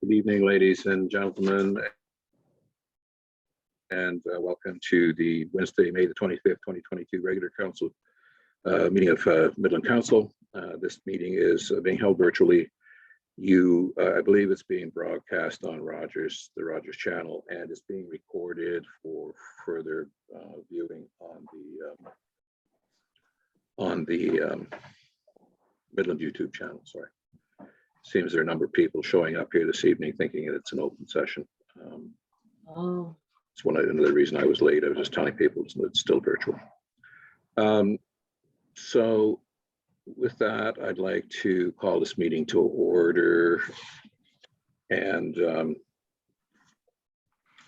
Good evening, ladies and gentlemen, and welcome to the Wednesday, May the 25th, 2022 regular council meeting of Midland Council. This meeting is being held virtually. I believe it's being broadcast on the Rogers channel, and it's being recorded for further viewing on the Midland YouTube channel. Sorry. Seems there are a number of people showing up here this evening thinking that it's an open session. It's another reason I was late. I was just telling people it's still virtual. So with that, I'd like to call this meeting to order and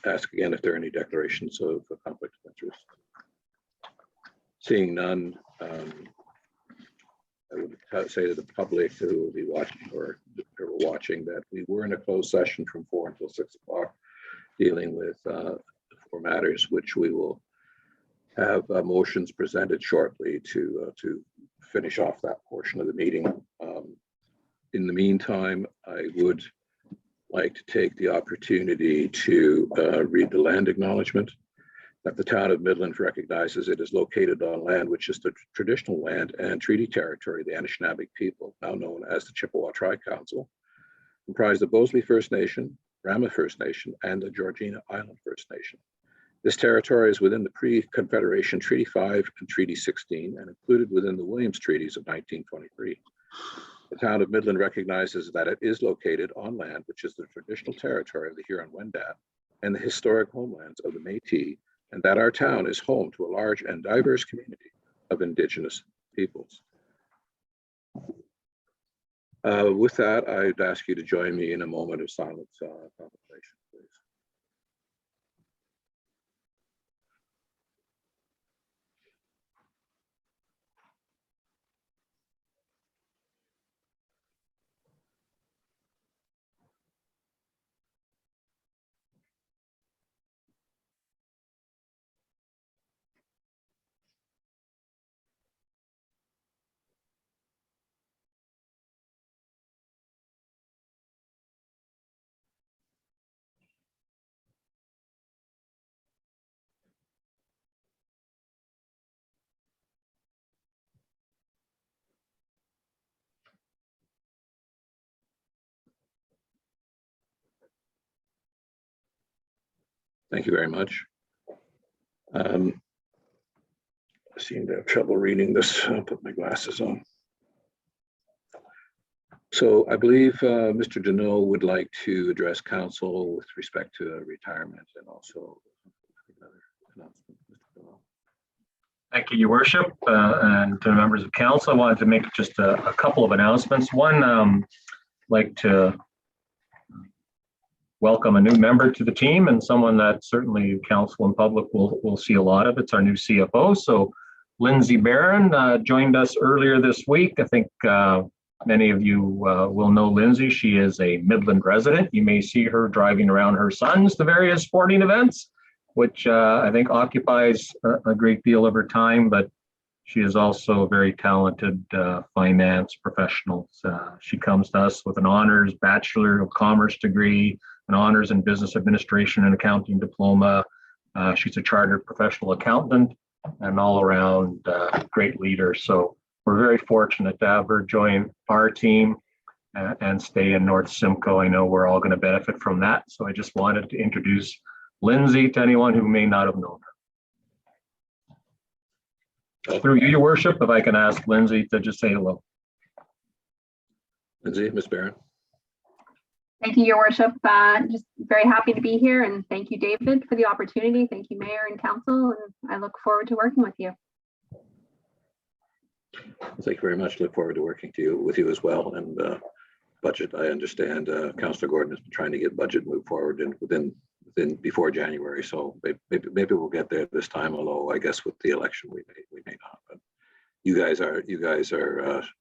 ask again if there are any declarations of conflict of interest. Seeing none, I would say to the public who will be watching or watching that we were in a closed session from 4 until 6 o'clock dealing with 4 matters, which we will have motions presented shortly to finish off that portion of the meeting. In the meantime, I would like to take the opportunity to read the land acknowledgement. That the town of Midland recognizes it is located on land which is the traditional land and treaty territory of the Anishinaabe people, now known as the Chippewa Tri-Council, comprised of Bosley First Nation, Rama First Nation, and the Georgina Island First Nation. This territory is within the pre-Confederation Treaty 5 and Treaty 16 and included within the Williams Treaties of 1923. The town of Midland recognizes that it is located on land which is the traditional territory of the Huron-Wendat and the historic homelands of the Métis, and that our town is home to a large and diverse community of Indigenous peoples. With that, I'd ask you to join me in a moment of silent contemplation, please. Thank you very much. I seem to have trouble reading this. I'll put my glasses on. So I believe Mr. Deneau would like to address council with respect to retirement and also another announcement. Mr. Deneau. Thank you, Your Worship, and to the members of council. I wanted to make just a couple of announcements. One, I'd like to welcome a new member to the team and someone that certainly council and public will see a lot of. It's our new CFO. So Lindsey Barron joined us earlier this week. I think many of you will know Lindsey. She is a Midland resident. You may see her driving around her sons to various sporting events, which I think occupies a great deal of her time, but she is also a very talented finance professional. She comes to us with an honors Bachelor of Commerce degree, an honors in business administration and accounting diploma. She's a chartered professional accountant and all around great leader. So we're very fortunate to have her join our team and stay in North Simcoe. I know we're all going to benefit from that. So I just wanted to introduce Lindsey to anyone who may not have known her. Through you, Your Worship, if I can ask Lindsey to just say hello. Lindsey, Ms. Barron. Thank you, Your Worship. Just very happy to be here, and thank you, David, for the opportunity. Thank you, Mayor and Council, and I look forward to working with you. Thank you very much. Look forward to working with you as well. And budget, I understand Councillor Gordon has been trying to get budget moved forward within before January. So maybe we'll get there this time. Although I guess with the election we may not. But you guys are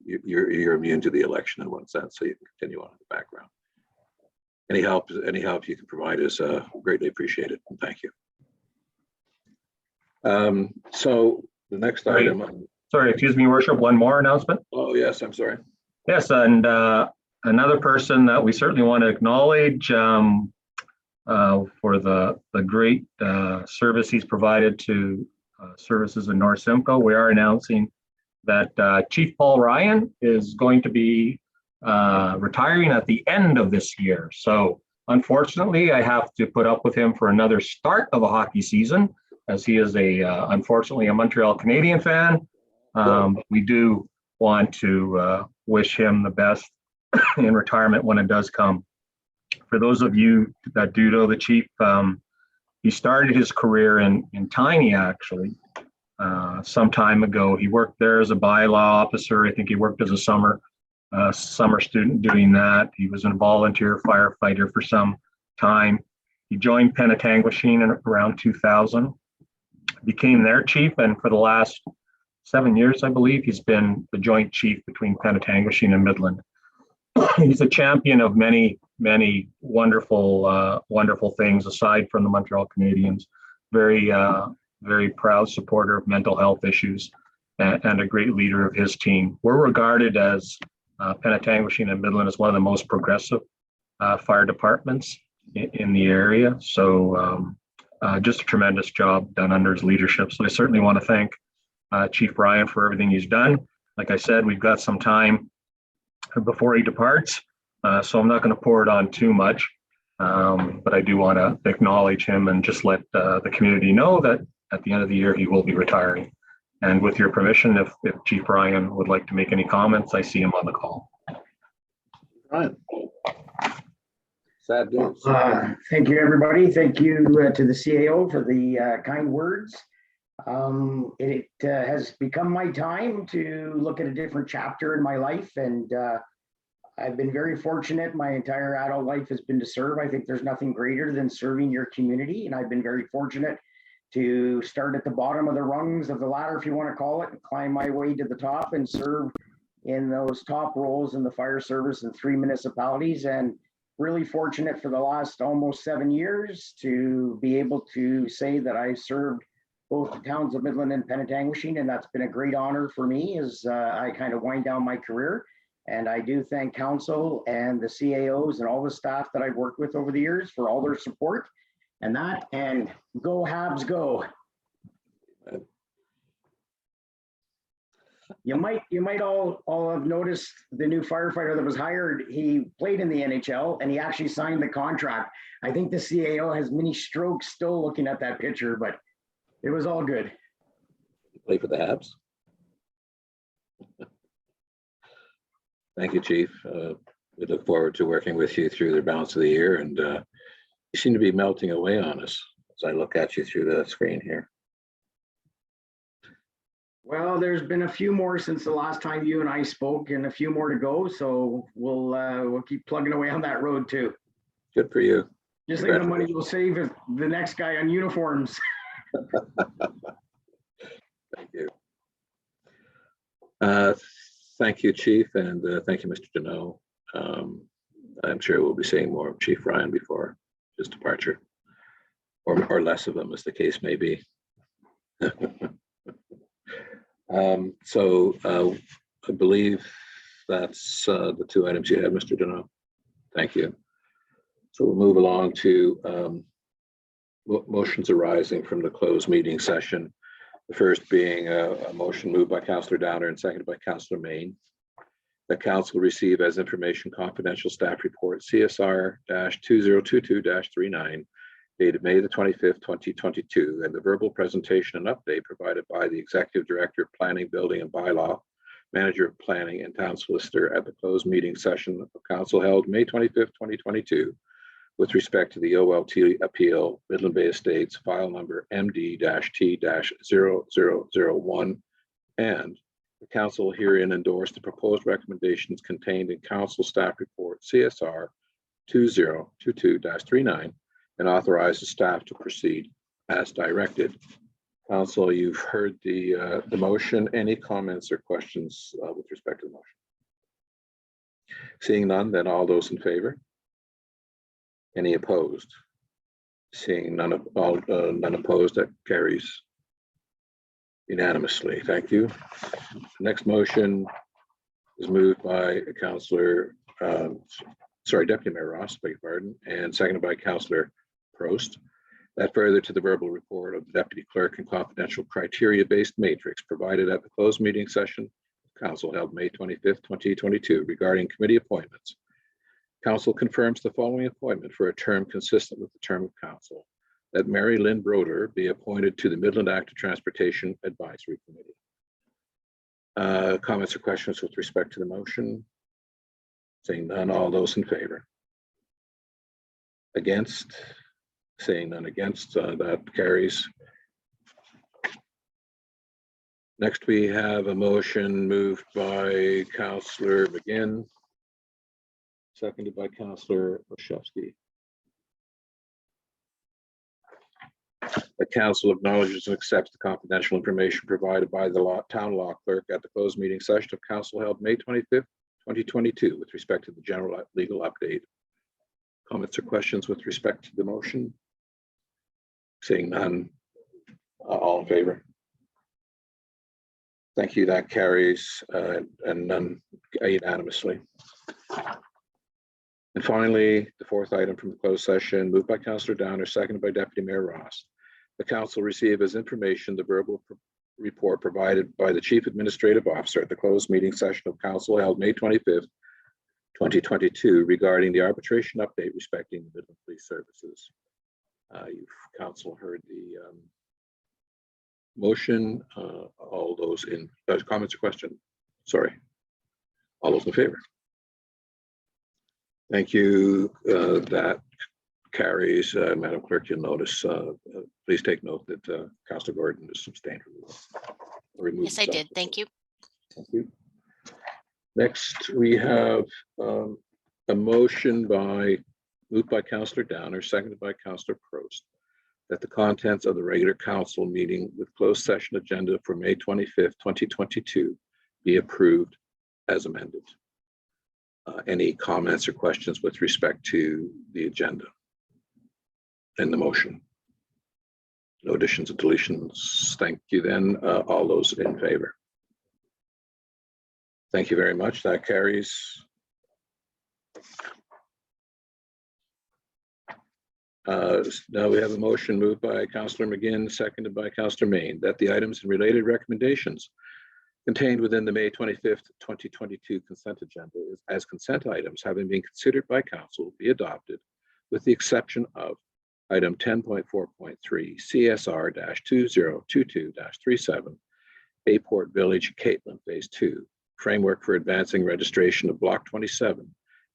you're immune to the election in one sense, so you can continue on in the background. Any help you can provide is greatly appreciated, and thank you. So the next item. Sorry, excuse me, Your Worship, one more announcement. Oh yes, I'm sorry. Yes, and another person that we certainly want to acknowledge for the great service he's provided to services in North Simcoe. We are announcing that Chief Paul Ryan is going to be retiring at the end of this year. So unfortunately, I have to put up with him for another start of a hockey season, as he is unfortunately a Montreal Canadian fan. We do want to wish him the best in retirement when it does come. For those of you that do know the Chief, he started his career in Tiny, actually, some time ago. He worked there as a bylaw officer. I think he worked as a summer student doing that. He was a volunteer firefighter for some time. He joined Penetanguishene in around 2000, became their chief, and for the last 7 years, I believe, he's been the joint chief between Penetanguishene and Midland. He's a champion of many wonderful things aside from the Montreal Canadiens. Very proud supporter of mental health issues and a great leader of his team. We're regarded as Penetanguishene and Midland as one of the most progressive fire departments in the area. So just a tremendous job done under his leadership. So I certainly want to thank Chief Ryan for everything he's done. Like I said, we've got some time before he departs, so I'm not going to pour it on too much, but I do want to acknowledge him and just let the community know that at the end of the year he will be retiring. And with your permission, if Chief Ryan would like to make any comments, I see him on the call. Ryan. Sad news. Thank you, everybody. Thank you to the CAO for the kind words. It has become my time to look at a different chapter in my life, and I've been very fortunate. My entire adult life has been to serve. I think there's nothing greater than serving your community, and I've been very fortunate to start at the bottom of the rungs of the ladder, if you want to call it, and climb my way to the top and serve in those top roles in the fire service in 3 municipalities, and really fortunate for the last almost 7 years to be able to say that I served both the towns of Midland and Penetanguishene, and that's been a great honor for me as I kind of wind down my career. And I do thank council and the CAOs and all the staff that I've worked with over the years for all their support and that, and go Habs go. You might all have noticed the new firefighter that was hired. He played in the NHL and he actually signed the contract. I think the CAO has many strokes still looking at that picture, but it was all good. Play for the Habs. Thank you, Chief. We look forward to working with you through the balance of the year, and you seem to be melting away on us as I look at you through the screen here. Well, there's been a few more since the last time you and I spoke, and a few more to go. So we'll keep plugging away on that road too. Good for you. Just like the money you'll save if the next guy on uniforms. Thank you. Thank you, Chief, and thank you, Mr. Deneau. I'm sure we'll be seeing more of Chief Ryan before his departure, or less of him, as the case may be. So I believe that's the two items you had, Mr. Deneau. Thank you. So we'll move along to motions arising from the closed meeting session. The first being a motion moved by Councillor Downer and seconded by Councillor Main. The council receive as information confidential staff report CSR-2022-39 dated May the 25th, 2022, and the verbal presentation and update provided by the Executive Director of Planning, Building and Bylaw, Manager of Planning and Town Solicitor at the closed meeting session of Council held May 25th, 2022, with respect to the OLT appeal, Midland Bay Estates, file number MD-T-0001, and the council herein endorsed the proposed recommendations contained in council staff report CSR 2022-39 and authorizes staff to proceed as directed. Council, you've heard the motion. Any comments or questions with respect to the motion? Seeing none, then all those in favor? Any opposed? Seeing none opposed, that carries unanimously. Thank you. The next motion is moved by Councillor Deputy Mayor Ross, beg your pardon, and seconded by Councillor Prost. That further to the verbal report of the Deputy Clerk and confidential criteria-based matrix provided at the closed meeting session of Council held May 25th, 2022 regarding committee appointments. Council confirms the following appointment for a term consistent with the term of Council, that Mary Lynn Broder be appointed to the Midland Active Transportation Advisory Committee. Comments or questions with respect to the motion? Seeing none, all those in favor? Against? Seeing none against, that carries. Next, we have a motion moved by Councillor McGinn, seconded by Councillor Olszewski. The council acknowledges and accepts the confidential information provided by the town law clerk at the closed meeting session of council held May 25th, 2022 with respect to the general legal update. Comments or questions with respect to the motion? Seeing none, all in favor? Thank you, that carries and none unanimously. And finally, the fourth item from the closed session, moved by Councillor Downer, seconded by Deputy Mayor Ross. The council receive as information the verbal report provided by the Chief Administrative Officer at the closed meeting session of council held May 25th, 2022 regarding the arbitration update respecting the Midland Police Services. You've council heard the motion. All those in comments or questions? Sorry. All those in favor? Thank you. That carries. Madam Clerk, you'll notice, please take note that Councillor Gordon is substantially removed. Yes, I did. Thank you. Thank you. Next, we have a motion moved by Councillor Downer, seconded by Councillor Prost, that the contents of the regular council meeting with closed session agenda for May 25th, 2022 be approved as amended. Any comments or questions with respect to the agenda and the motion? No additions and deletions. Thank you then. All those in favor? Thank you very much. That carries. Now we have a motion moved by Councillor McGinn, seconded by Councillor Main, that the items and related recommendations contained within the May 25th, 2022 consent agenda as consent items having been considered by council be adopted with the exception of item 10.4.3 CSR-2022-37 Bayport Village Catlin Phase 2 Framework for Advancing Registration of Block 27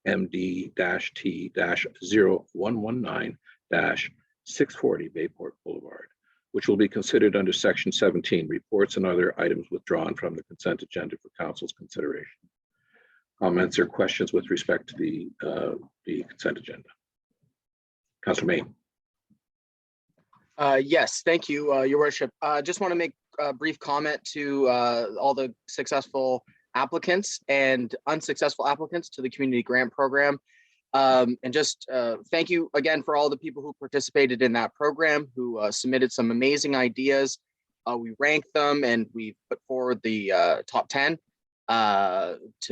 MD-T-0119-640 Bayport Boulevard, which will be considered under section 17, reports and other items withdrawn from the consent agenda for council's consideration. Comments or questions with respect to the consent agenda? Councillor Main. Yes, thank you, Your Worship. Just want to make a brief comment to all the successful applicants and unsuccessful applicants to the community grant program. And just thank you again for all the people who participated in that program, who submitted some amazing ideas. We ranked them and we put forward the top 10,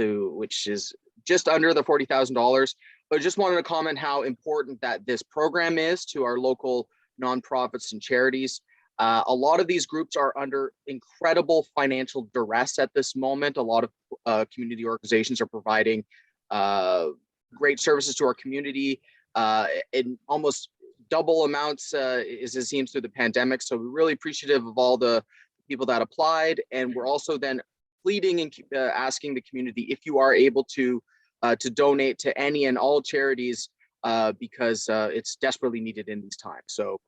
which is just under the $40,000. But just wanted to comment how important that this program is to our local nonprofits and charities. A lot of these groups are under incredible financial duress at this moment. A lot of community organizations are providing great services to our community in almost double amounts as it seems through the pandemic. So we're really appreciative of all the people that applied. And we're also then pleading and asking the community if you are able to donate to any and all charities because it's desperately needed in these times. So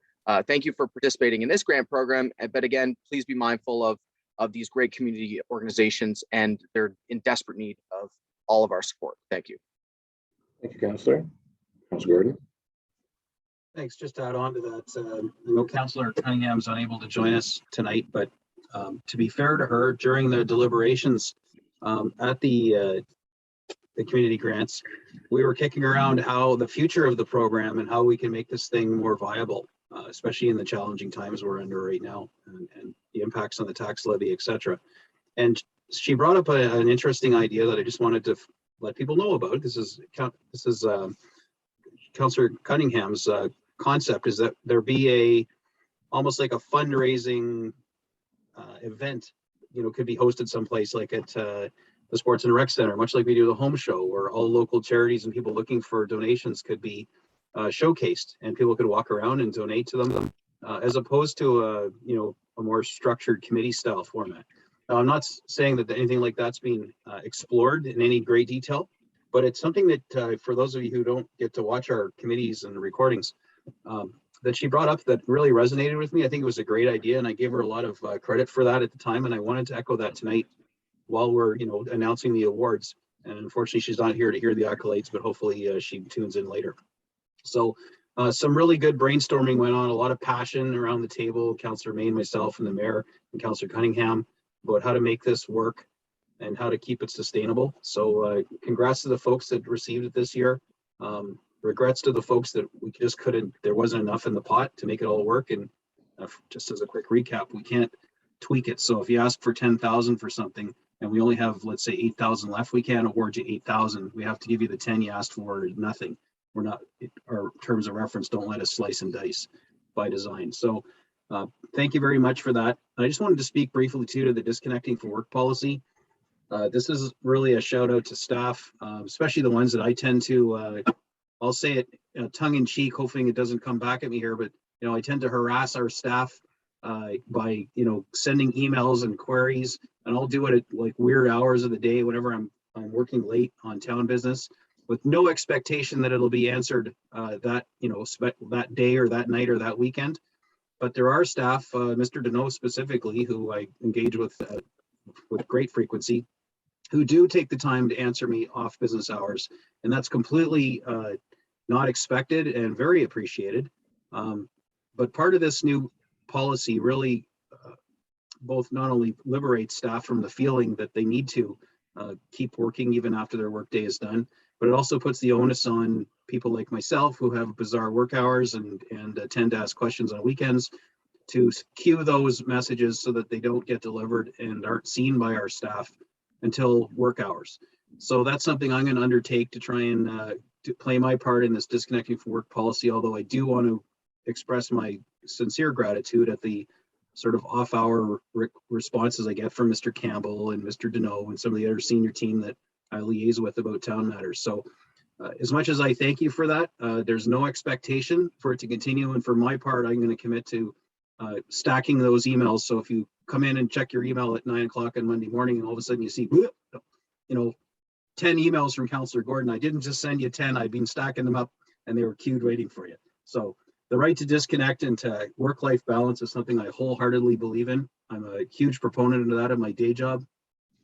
thank you for participating in this grant program. But again, please be mindful of these great community organizations, and they're in desperate need of all of our support. Thank you. Thank you, Councillor. Councillor Gordon. Thanks. Just to add on to that, I know Councillor Cunningham's unable to join us tonight, but to be fair to her, during the deliberations at the community grants, we were kicking around how the future of the program and how we can make this thing more viable, especially in the challenging times we're under right now and the impacts on the tax levy, etc. And she brought up an interesting idea that I just wanted to let people know about. This is Councillor Cunningham's concept, is that there be almost like a fundraising event, could be hosted someplace like at the Sports and Rec Center, much like we do the home show, where all local charities and people looking for donations could be showcased, and people could walk around and donate to them, as opposed to a more structured committee style format. Now, I'm not saying that anything like that's being explored in any great detail, but it's something that for those of you who don't get to watch our committees and recordings, that she brought up that really resonated with me. I think it was a great idea, and I gave her a lot of credit for that at the time, and I wanted to echo that tonight while we're announcing the awards. And unfortunately, she's not here to hear the accolades, but hopefully she tunes in later. So some really good brainstorming went on, a lot of passion around the table, Councillor May, myself, and the mayor, and Councillor Cunningham, about how to make this work and how to keep it sustainable. So congrats to the folks that received it this year. Regrets to the folks that we just couldn't, there wasn't enough in the pot to make it all work. And just as a quick recap, we can't tweak it. So if you ask for 10,000 for something and we only have, let's say, 8,000 left, we can't award you 8,000. We have to give you the 10 you asked for, or nothing. We're not, our terms of reference don't let us slice and dice by design. So thank you very much for that. I just wanted to speak briefly too to the disconnecting from work policy. This is really a shout out to staff, especially the ones that I tend to, I'll say it tongue in cheek, hoping it doesn't come back at me here, but I tend to harass our staff by sending emails and queries, and I'll do it at like weird hours of the day whenever I'm working late on town business, with no expectation that it'll be answered that day or that night or that weekend. But there are staff, Mr. Deneau specifically, who I engage with great frequency, who do take the time to answer me off business hours, and that's completely not expected and very appreciated. But part of this new policy really both not only liberates staff from the feeling that they need to keep working even after their workday is done, but it also puts the onus on people like myself who have bizarre work hours and tend to ask questions on weekends to queue those messages so that they don't get delivered and aren't seen by our staff until work hours. So that's something I'm going to undertake to try and to play my part in this disconnecting from work policy, although I do want to express my sincere gratitude at the sort of off-hour responses I get from Mr. Campbell and Mr. Deneau and some of the other senior team that I liaise with about town matters. So as much as I thank you for that, there's no expectation for it to continue. And for my part, I'm going to commit to stacking those emails. So if you come in and check your email at 9 o'clock on Monday morning and all of a sudden you see, 10 emails from Councillor Gordon, I didn't just send you 10, I've been stacking them up and they were queued waiting for you. So the right to disconnect and to work-life balance is something I wholeheartedly believe in. I'm a huge proponent of that in my day job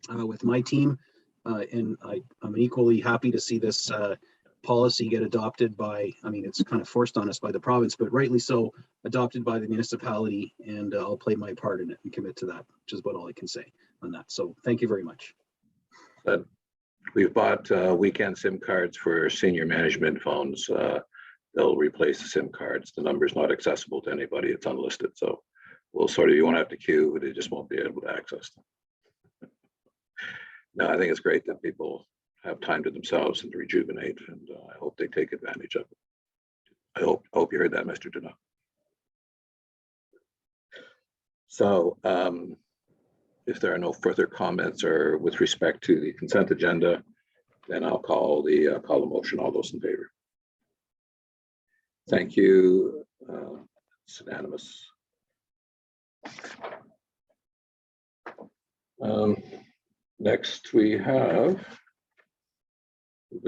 with my team. And I'm equally happy to see this policy get adopted by, it's kind of forced on us by the province, but rightly so, adopted by the municipality, and I'll play my part in it and commit to that, which is about all I can say on that. So thank you very much. We've bought weekend SIM cards for senior management phones. They'll replace the SIM cards. The number's not accessible to anybody. It's unlisted. So we'll you won't have to queue, they just won't be able to access them. No, I think it's great that people have time to themselves and to rejuvenate, and I hope they take advantage of it. I hope you heard that, Mr. Deneau. So if there are no further comments or with respect to the consent agenda, then I'll call the motion. All those in favor? Thank you. It's unanimous. Next, we have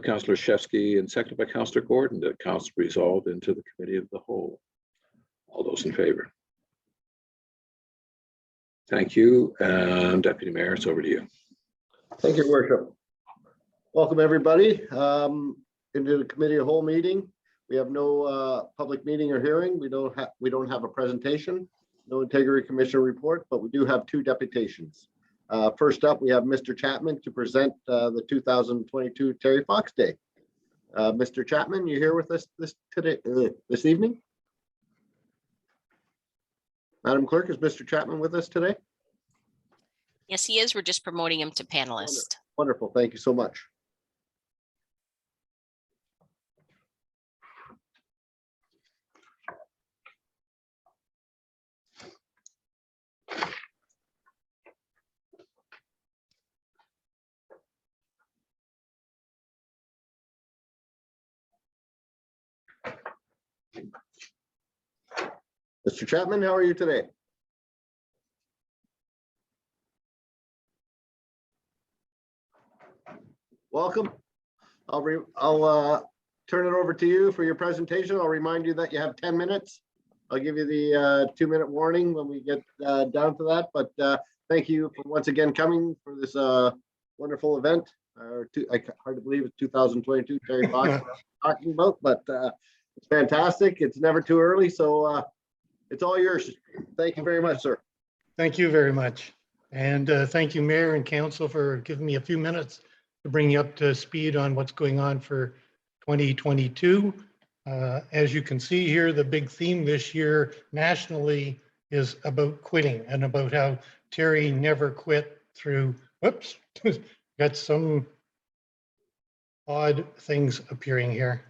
Councillor Shevsky and seconded by Councillor Gordon that council resolved into the committee of the whole. All those in favor? Thank you. And Deputy Mayor, it's over to you. Thank you, Your Worship. Welcome, everybody, into the committee of whole meeting. We have no public meeting or hearing. We don't have a presentation, no integrity commission report, but we do have two deputations. First up, we have Mr. Chapman to present the 2022 Terry Fox Day. Mr. Chapman, you here with us this evening? Madam Clerk, is Mr. Chapman with us today? Yes, he is. We're just promoting him to panelist. Wonderful. Thank you so much. Mr. Chapman, how are you today? Welcome. I'll turn it over to you for your presentation. I'll remind you that you have 10 minutes. I'll give you the 2-minute warning when we get down to that. But thank you for once again coming for this wonderful event. I hard to believe it's 2022 Terry Fox we're talking about, but it's fantastic. It's never too early, so it's all yours. Thank you very much, sir. Thank you very much. And thank you, Mayor and Council, for giving me a few minutes to bring you up to speed on what's going on for 2022. As you can see here, the big theme this year nationally is about quitting and about how Terry never quit through, whoops, got some odd things appearing here.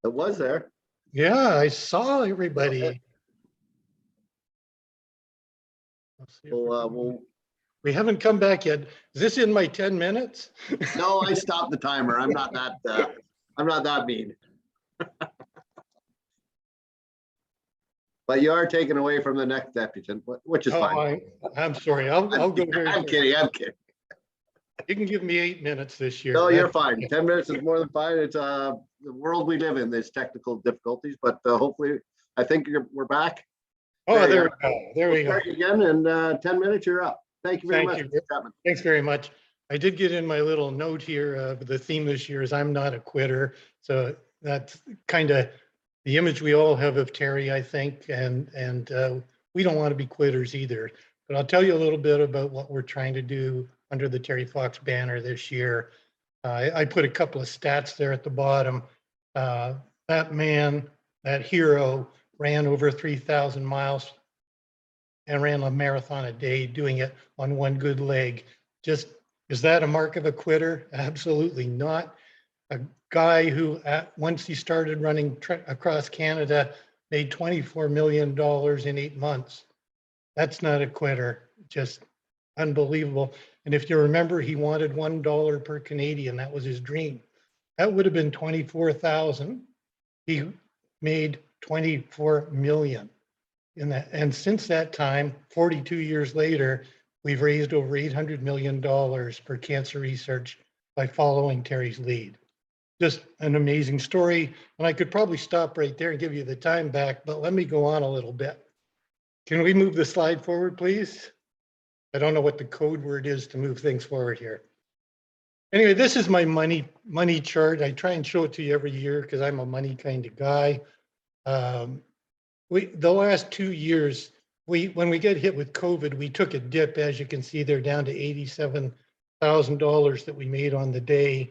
It was there. Yeah, I saw everybody. Let's see if we haven't come back yet. Is this in my 10 minutes? No, I stopped the timer. I'm not that mean. But you are taken away from the next deputant, which is fine. I'm sorry. I'll go very I'm kidding. I'm kidding. You can give me 8 minutes this year. No, you're fine. 10 minutes is more than fine. It's the world we live in. There's technical difficulties, but hopefully, I think we're back. Oh, there we go. There we go. Start again, and 10 minutes, you're up. Thank you very much, Thank Mr. Chapman. Thanks very much. I did get in my little note here. The theme this year is I'm not a quitter. So that's kind of the image we all have of Terry, I think, and we don't want to be quitters either. But I'll tell you a little bit about what we're trying to do under the Terry Fox banner this year. I put a couple of stats there at the bottom. That man, that hero, ran over 3,000 miles and ran a marathon a day, doing it on one good leg. Just, is that a mark of a quitter? Absolutely not. A guy who, once he started running across Canada, made $24 million in 8 months. That's not a quitter, just unbelievable. And if you remember, he wanted $1 per Canadian. That was his dream. That would have been 24,000. He made 24 million in that. And since that time, 42 years later, we've raised over $800 million for cancer research by following Terry's lead. Just an amazing story. And I could probably stop right there and give you the time back, but let me go on a little bit. Can we move the slide forward, please? I don't know what the code word is to move things forward here. Anyway, this is my money chart. I try and show it to you every year because I'm a money kind of guy. The last 2 years, when we get hit with COVID, we took a dip, as you can see there, down to $87,000 that we made on the day.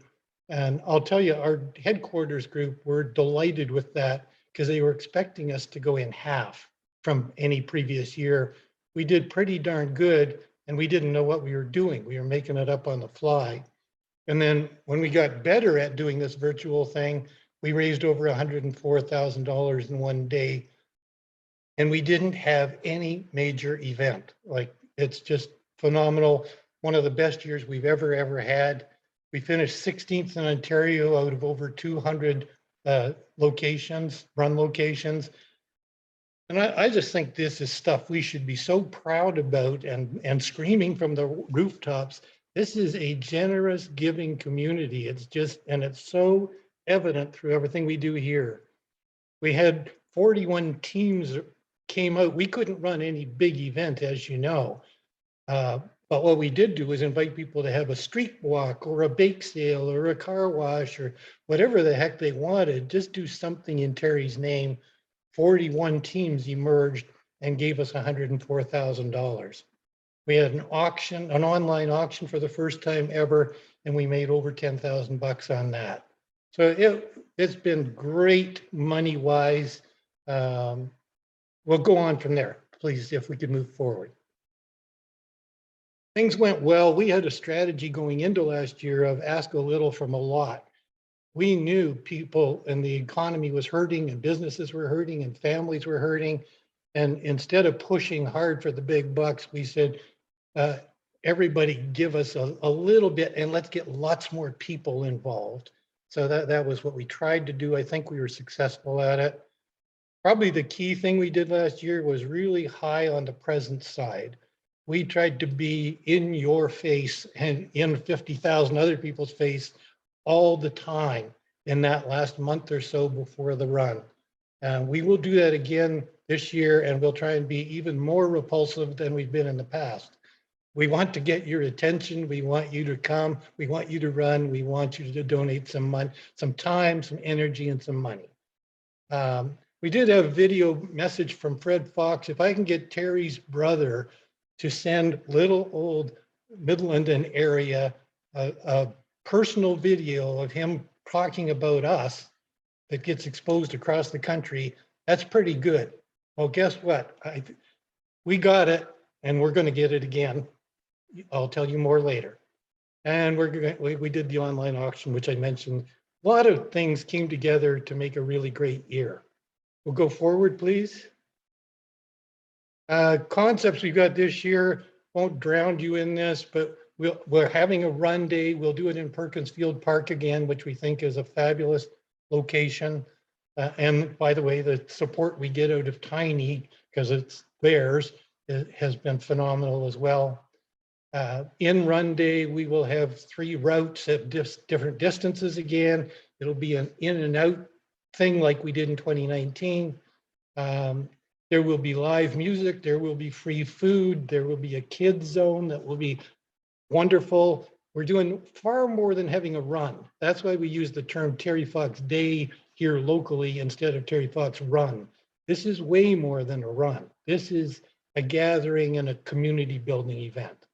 And I'll tell you, our headquarters group were delighted with that because they were expecting us to go in half from any previous year. We did pretty darn good, and we didn't know what we were doing. We were making it up on the fly. And then when we got better at doing this virtual thing, we raised over $104,000 in one day. And we didn't have any major event. Like, it's just phenomenal. One of the best years we've ever had. We finished 16th in Ontario out of over 200 locations, run locations. And I just think this is stuff we should be so proud about and screaming from the rooftops. This is a generous, giving community. It's just, and it's so evident through everything we do here. We had 41 teams came out. We couldn't run any big event, as you know. But what we did do was invite people to have a street walk or a bake sale or a car wash or whatever the heck they wanted. Just do something in Terry's name. 41 teams emerged and gave us $104,000. We had an auction, an online auction for the first time ever, and we made over $10,000 on that. So it's been great money-wise. We'll go on from there, please, if we could move forward. Things went well. We had a strategy going into last year of ask a little from a lot. We knew people and the economy was hurting and businesses were hurting and families were hurting. And instead of pushing hard for the big bucks, we said, everybody give us a little bit and let's get lots more people involved. So that was what we tried to do. I think we were successful at it. Probably the key thing we did last year was really high on the present side. We tried to be in your face and in 50,000 other people's face all the time in that last month or so before the run. We will do that again this year, and we'll try and be even more repulsive than we've been in the past. We want to get your attention. We want you to come. We want you to run. We want you to donate some money, some time, some energy, and some money. We did have a video message from Fred Fox. If I can get Terry's brother to send little old Midland and area a personal video of him talking about us that gets exposed across the country, that's pretty good. Well, guess what? We got it, and we're going to get it again. I'll tell you more later. And we did the online auction, which I mentioned. A lot of things came together to make a really great year. We'll go forward, please. Concepts we got this year, won't drown you in this, but we're having a run day. We'll do it in Perkins Field Park again, which we think is a fabulous location. And by the way, the support we get out of Tiny, because it's theirs, has been phenomenal as well. In run day, we will have 3 routes at different distances again. It'll be an in and out thing like we did in 2019. There will be live music, there will be free food, there will be a kids zone that will be wonderful. We're doing far more than having a run. That's why we use the term Terry Fox Day here locally instead of Terry Fox Run. This is way more than a run. This is a gathering and a community building event.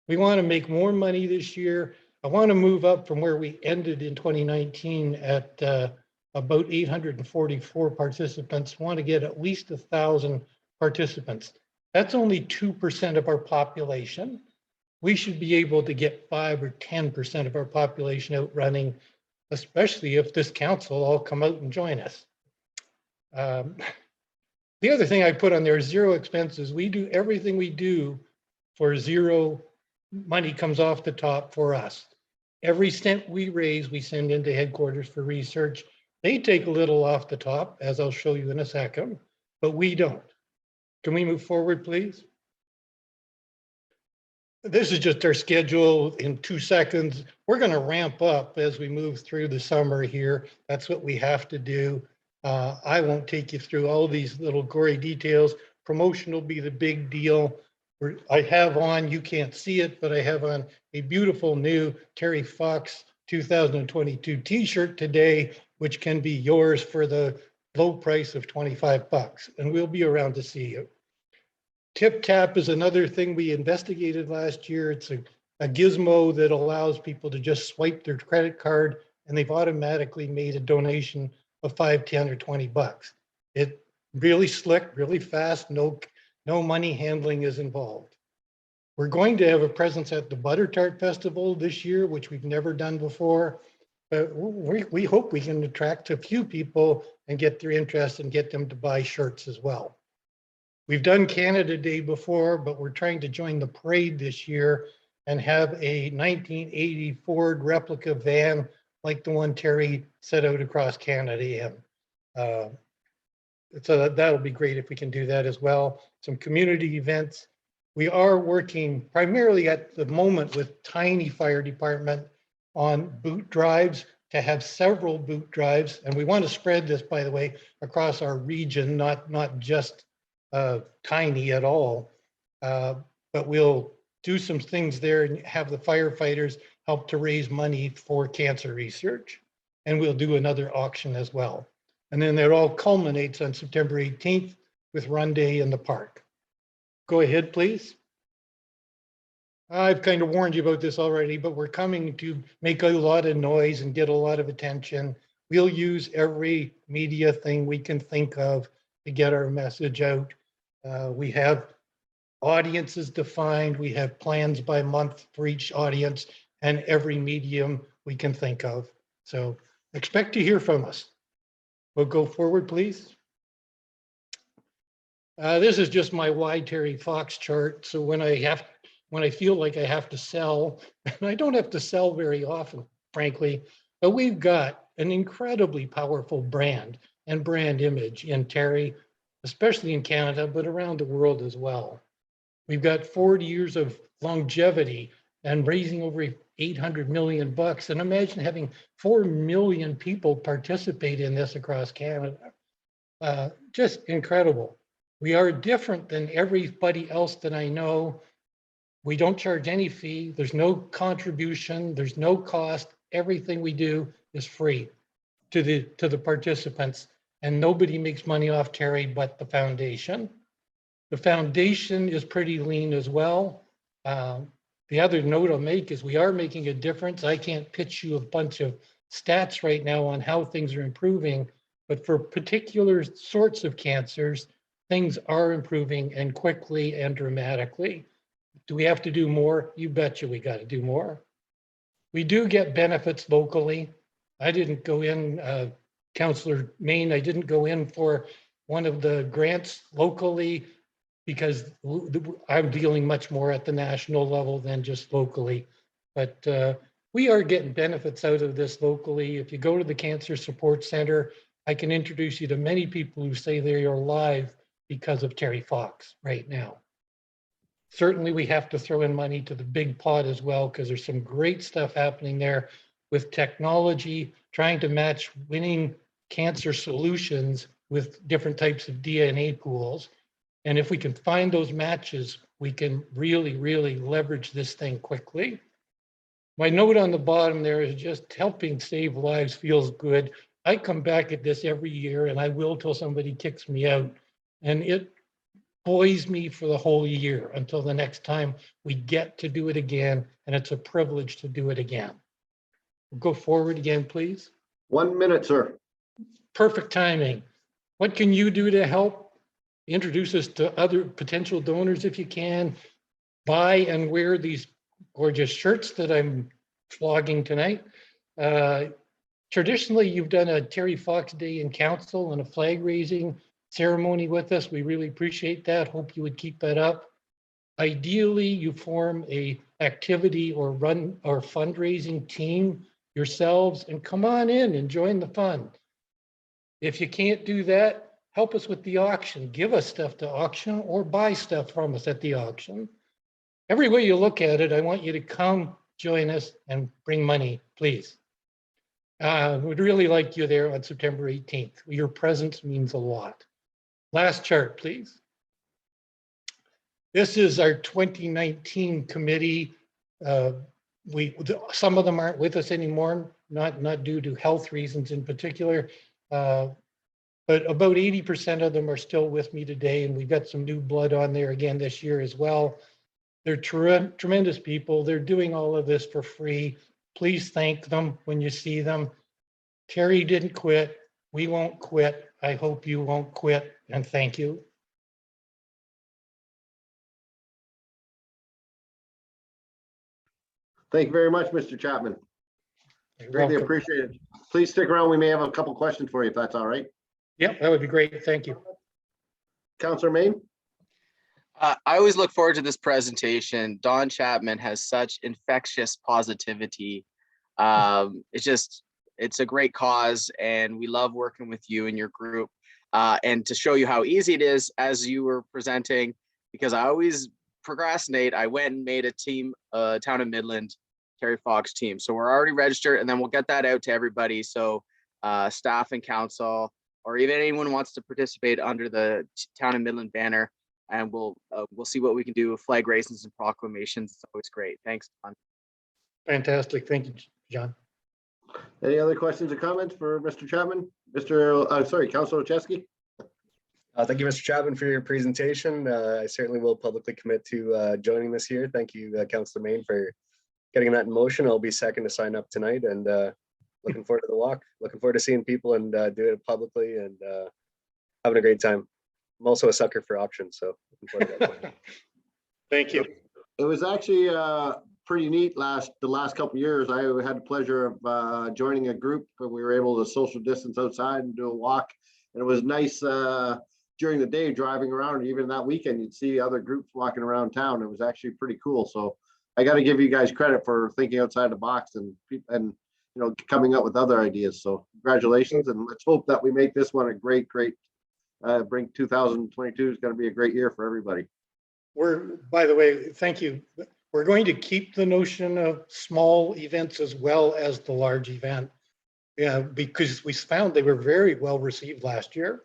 We want to make more money this year. I want to move up from where we ended in 2019 at about 844 participants. Want to get at least 1,000 participants. That's only 2% of our population. We should be able to get 5 or 10% of our population out running, especially if this council all come out and join us. The other thing I put on there is 0 expenses. We do everything we do for 0 money comes off the top for us. Every cent we raise, we send into headquarters for research. They take a little off the top, as I'll show you in a second, but we don't. Can we move forward, please? This is just our schedule in 2 seconds. We're going to ramp up as we move through the summer here. That's what we have to do. I won't take you through all these little gory details. Promotion will be the big deal. I have on, you can't see it, but I have on a beautiful new Terry Fox 2022 t-shirt today, which can be yours for the low price of $25, and we'll be around to see you. Tip Tap is another thing we investigated last year. It's a gizmo that allows people to just swipe their credit card and they've automatically made a donation of $5, $10, or $20. It's really slick, really fast, no money handling is involved. We're going to have a presence at the Butter Tart Festival this year, which we've never done before. But we hope we can attract a few people and get their interest and get them to buy shirts as well. We've done Canada Day before, but we're trying to join the parade this year and have a 1980 Ford replica van like the one Terry set out across Canada in. So that'll be great if we can do that as well. Some community events. We are working primarily at the moment with Tiny Fire Department on boot drives, to have several boot drives. And we want to spread this, by the way, across our region, not just Tiny at all. But we'll do some things there and have the firefighters help to raise money for cancer research. And we'll do another auction as well. And then that all culminates on September 18th with Run Day in the park. Go ahead, please. I've kind of warned you about this already, but we're coming to make a lot of noise and get a lot of attention. We'll use every media thing we can think of to get our message out. We have audiences defined. We have plans by month for each audience and every medium we can think of. So expect to hear from us. We'll go forward, please. This is just my why Terry Fox chart. So when I have when I feel like I have to sell, and I don't have to sell very often, frankly, but we've got an incredibly powerful brand and brand image in Terry, especially in Canada, but around the world as well. We've got 40 years of longevity and raising over 800 million bucks. And imagine having 4 million people participate in this across Canada. Just incredible. We are different than everybody else that I know. We don't charge any fee. There's no contribution. There's no cost. Everything we do is free to the participants, and nobody makes money off Terry but the foundation. The foundation is pretty lean as well. The other note I'll make is we are making a difference. I can't pitch you a bunch of stats right now on how things are improving, but for particular sorts of cancers, things are improving and quickly and dramatically. Do we have to do more? You betcha we got to do more. We do get benefits locally. I didn't go in, Councillor Main, I didn't go in for one of the grants locally because I'm dealing much more at the national level than just locally. But we are getting benefits out of this locally. If you go to the Cancer Support Center, I can introduce you to many people who say they are alive because of Terry Fox right now. Certainly we have to throw in money to the big pot as well, because there's some great stuff happening there with technology, trying to match winning cancer solutions with different types of DNA pools. And if we can find those matches, we can really, really leverage this thing quickly. My note on the bottom there is just helping save lives feels good. I come back at this every year, and I will till somebody kicks me out. And it buoys me for the whole year until the next time we get to do it again. And it's a privilege to do it again. Go forward again, please. 1 minute, sir. Perfect timing. What can you do to help? Introduce us to other potential donors if you can. Buy and wear these gorgeous shirts that I'm flogging tonight. Traditionally, you've done a Terry Fox Day in Council and a flag raising ceremony with us. We really appreciate that. Hope you would keep that up. Ideally, you form a activity or run or fundraising team yourselves and come on in and join the fun. If you can't do that, help us with the auction. Give us stuff to auction or buy stuff from us at the auction. Every way you look at it, I want you to come join us and bring money, please. We'd really like you there on September 18th. Your presence means a lot. Last chart, please. This is our 2019 committee. Some of them aren't with us anymore, not due to health reasons in particular, but about 80% of them are still with me today, and we've got some new blood on there again this year as well. They're tremendous people. They're doing all of this for free. Please thank them when you see them. Terry didn't quit. We won't quit. I hope you won't quit, and thank you. Thank you very much, Mr. Chapman. You're Greatly welcome. appreciated. Please stick around. We may have a couple questions for you if that's all right. Yep, that would be great. Thank you. Councillor Main? I always look forward to this presentation. Don Chapman has such infectious positivity. It's a great cause, and we love working with you and your group. And to show you how easy it is as you were presenting, because I always procrastinate, I went and made a team, Town of Midland, Terry Fox team. So we're already registered, and then we'll get that out to everybody. So staff and council, or even anyone who wants to participate under the Town of Midland banner, and we'll see what we can do with flag raisings and proclamations. It's always great. Thanks, Don. Fantastic. Thank you, John. Any other questions or comments for Mr. Chapman? Councillor Chesky? Thank you, Mr. Chapman, for your presentation. I certainly will publicly commit to joining this year. Thank you, Councillor Main, for getting that in motion. I'll be second to sign up tonight, and looking forward to the walk. Looking forward to seeing people and doing it publicly and having a great time. I'm also a sucker for auctions, so looking forward to that. Thank you. It was actually pretty neat the last couple of years. I had the pleasure of joining a group, and we were able to social distance outside and do a walk. And it was nice during the day driving around. Even that weekend, you'd see other groups walking around town. It was actually pretty cool. So I got to give you guys credit for thinking outside the box and coming up with other ideas. So congratulations, and let's hope that we make this one a great. Bring 2022 is going to be a great year for everybody. By the way, thank you. We're going to keep the notion of small events as well as the large event. Yeah, because we found they were very well received last year.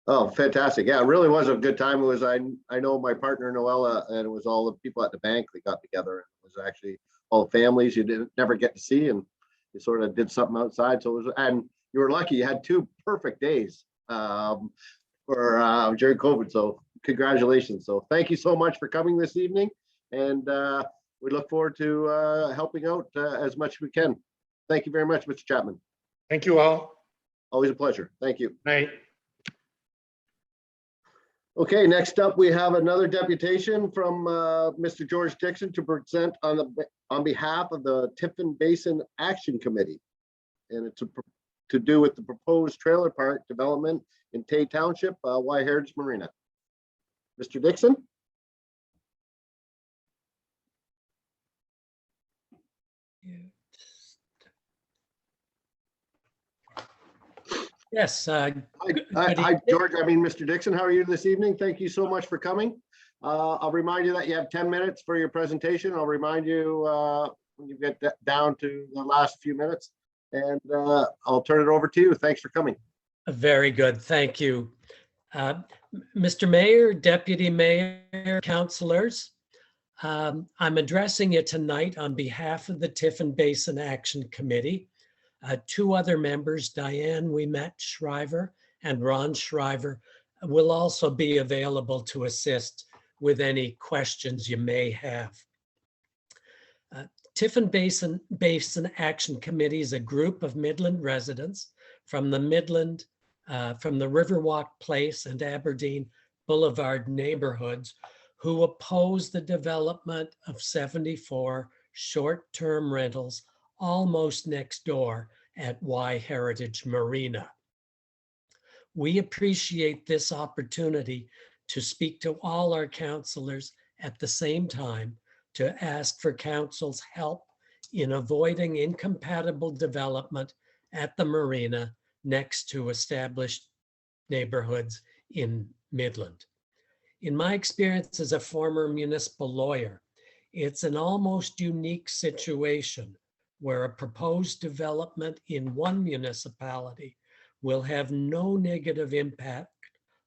Oh, fantastic. Yeah, it really was a good time. It was, I know my partner Noella, and it was all the people at the bank that got together. It was actually all the families you never get to see, and you sort of did something outside. So it was, and you were lucky, you had 2 perfect days for during COVID. So congratulations. So thank you so much for coming this evening. And we look forward to helping out as much as we can. Thank you very much, Mr. Chapman. Thank you all. Always a pleasure. Thank you. Night. Okay, next up, we have another deputation from Mr. George Dixon to present on behalf of the Tiffin Basin Action Committee. And it's to do with the proposed trailer park development in Tay Township, Y Heritage Marina. Mr. Dixon? Yes. Hi, George. I mean, Mr. Dixon, how are you this evening? Thank you so much for coming. I'll remind you that you have 10 minutes for your presentation. I'll remind you when you get down to the last few minutes, and I'll turn it over to you. Thanks for coming. Very good. Thank you. Mr. Mayor, Deputy Mayor, councilors, I'm addressing you tonight on behalf of the Tiffin Basin Action Committee. 2 other members, Diane Shriver and Ron Shriver, will also be available to assist with any questions you may have. Tiffin Basin Action Committee is a group of Midland residents from the Midland, from the Riverwalk Place and Aberdeen Boulevard neighborhoods who oppose the development of 74 short-term rentals almost next door at Y Heritage Marina. We appreciate this opportunity to speak to all our councilors at the same time to ask for council's help in avoiding incompatible development at the marina next to established neighborhoods in Midland. In my experience as a former municipal lawyer, it's an almost unique situation where a proposed development in one municipality will have no negative impact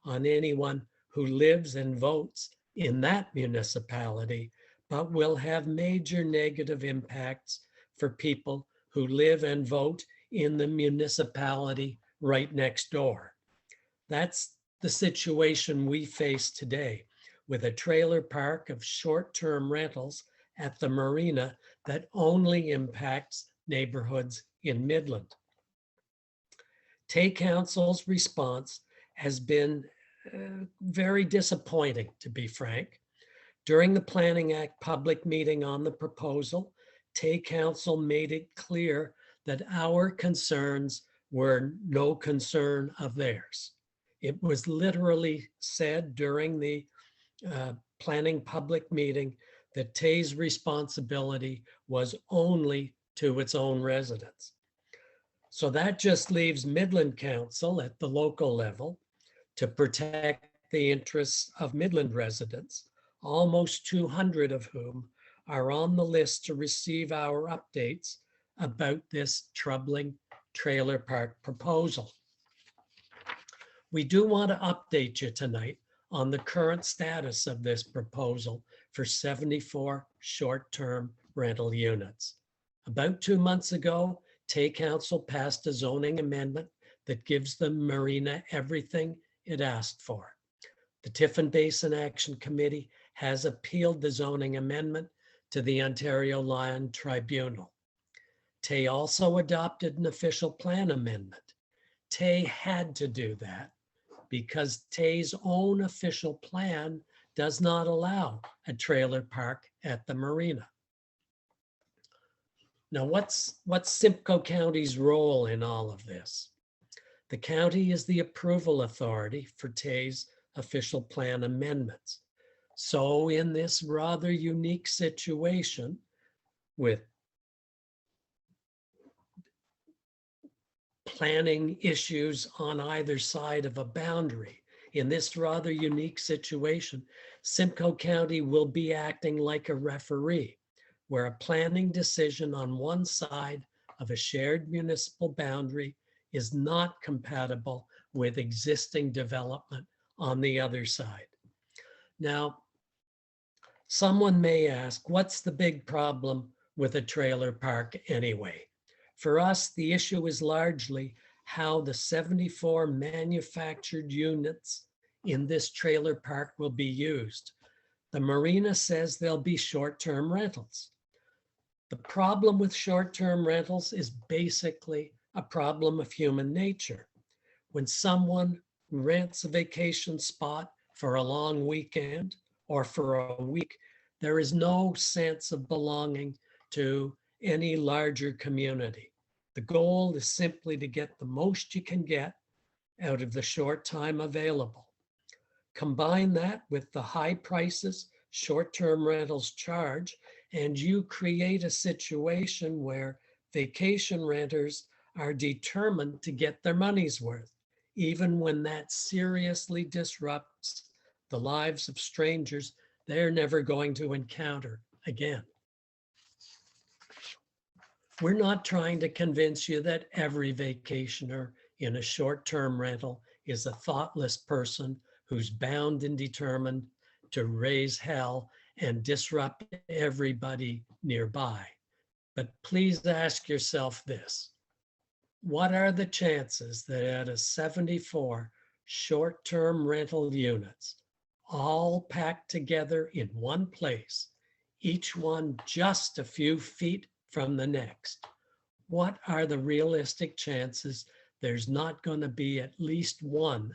on anyone who lives and votes in that municipality, but will have major negative impacts for people who live and vote in the municipality right next door. That's the situation we face today with a trailer park of short-term rentals at the marina that only impacts neighborhoods in Midland. Tay Council's response has been very disappointing, to be frank. During the Planning Act public meeting on the proposal, Tay Council made it clear that our concerns were no concern of theirs. It was literally said during the planning public meeting that Tay's responsibility was only to its own residents. So that just leaves Midland Council at the local level to protect the interests of Midland residents, almost 200 of whom are on the list to receive our updates about this troubling trailer park proposal. We do want to update you tonight on the current status of this proposal for 74 short-term rental units. About 2 months ago, Tay Council passed a zoning amendment that gives the marina everything it asked for. The Tiffin Basin Action Committee has appealed the zoning amendment to the Ontario Land Tribunal. Tay also adopted an official plan amendment. Tay had to do that because Tay's own official plan does not allow a trailer park at the marina. Now, what's Simcoe County's role in all of this? The county is the approval authority for TAY's official plan amendments. So in this rather unique situation with planning issues on either side of a boundary, in this rather unique situation, Simcoe County will be acting like a referee, where a planning decision on one side of a shared municipal boundary is not compatible with existing development on the other side. Now, someone may ask, what's the big problem with a trailer park anyway? For us, the issue is largely how the 74 manufactured units in this trailer park will be used. The marina says there'll be short-term rentals. The problem with short-term rentals is basically a problem of human nature. When someone rents a vacation spot for a long weekend or for a week, there is no sense of belonging to any larger community. The goal is simply to get the most you can get out of the short time available. Combine that with the high prices short-term rentals charge, and you create a situation where vacation renters are determined to get their money's worth, even when that seriously disrupts the lives of strangers they're never going to encounter again. We're not trying to convince you that every vacationer in a short-term rental is a thoughtless person who's bound and determined to raise hell and disrupt everybody nearby. But please ask yourself this: what are the chances that out of 74 short-term rental units, all packed together in one place, each one just a few feet from the next, what are the realistic chances there's not going to be at least one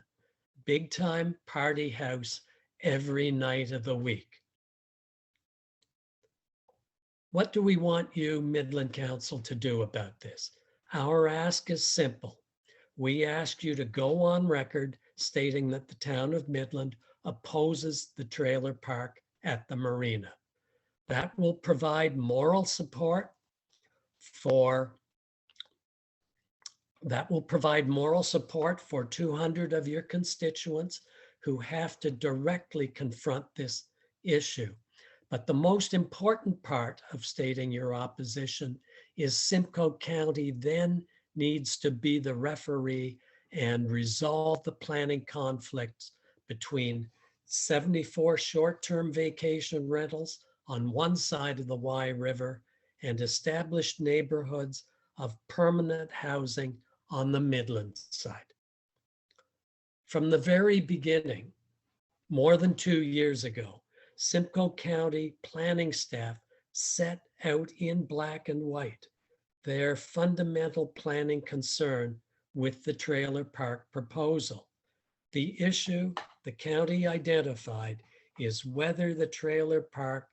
big-time party house every night of the week? What do we want you, Midland Council, to do about this? Our ask is simple. We ask you to go on record stating that the town of Midland opposes the trailer park at the marina. That will provide moral support for 200 of your constituents who have to directly confront this issue. But the most important part of stating your opposition is Simcoe County then needs to be the referee and resolve the planning conflicts between 74 short-term vacation rentals on one side of the Wye River and established neighborhoods of permanent housing on the Midland side. From the very beginning, more than 2 years ago, Simcoe County planning staff set out in black and white their fundamental planning concern with the trailer park proposal. The issue the county identified is whether the trailer park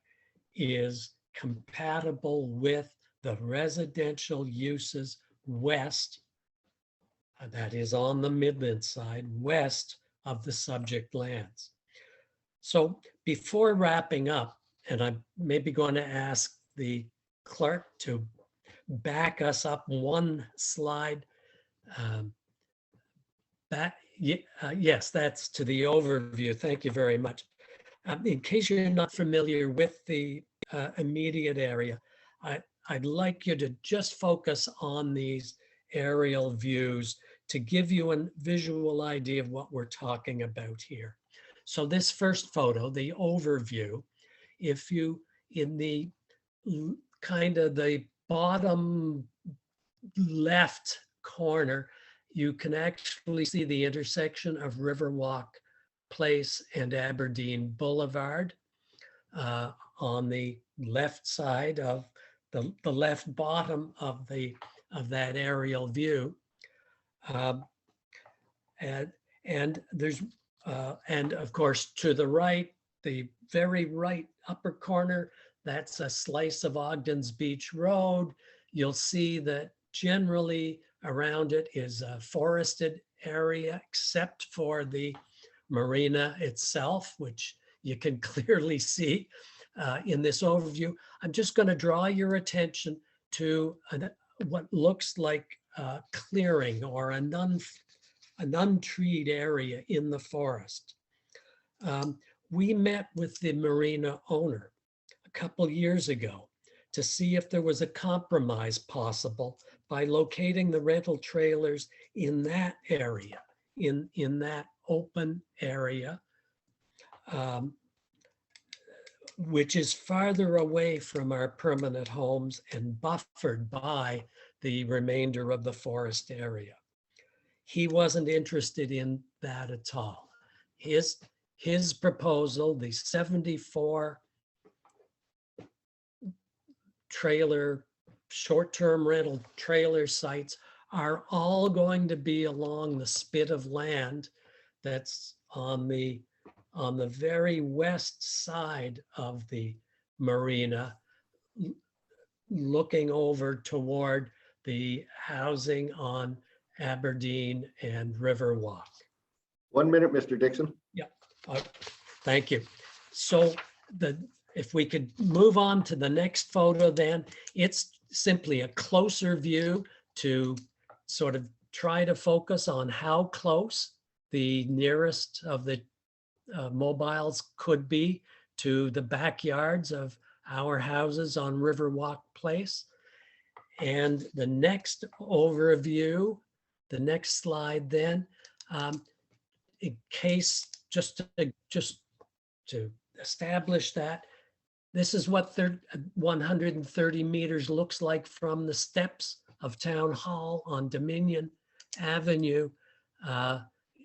is compatible with the residential uses west, that is on the Midland side, west of the subject lands. So before wrapping up, and I'm maybe going to ask the clerk to back us up one slide. Yes, that's to the overview. Thank you very much. In case you're not familiar with the immediate area, I'd like you to just focus on these aerial views to give you a visual idea of what we're talking about here. So this first photo, the overview, if you, in the kind of the bottom left corner, you can actually see the intersection of Riverwalk Place and Aberdeen Boulevard on the left side of the left bottom of that aerial view. And there's and of course, to the right, the very right upper corner, that's a slice of Ogden's Beach Road. You'll see that generally around it is a forested area except for the marina itself, which you can clearly see in this overview. I'm just going to draw your attention to what looks like a clearing or an untreed area in the forest. We met with the marina owner a couple years ago to see if there was a compromise possible by locating the rental trailers in that area, in that open area, which is farther away from our permanent homes and buffered by the remainder of the forest area. He wasn't interested in that at all. His proposal, the 74 trailer, short-term rental trailer sites, are all going to be along the spit of land that's on the very west side of the marina, looking over toward the housing on Aberdeen and Riverwalk. 1 minute, Mr. Dixon. Thank you. So if we could move on to the next photo, then it's simply a closer view to sort of try to focus on how close the nearest of the mobiles could be to the backyards of our houses on Riverwalk Place. And the next overview, the next slide then, in case just to establish that, this is what 130 meters looks like from the steps of Town Hall on Dominion Avenue.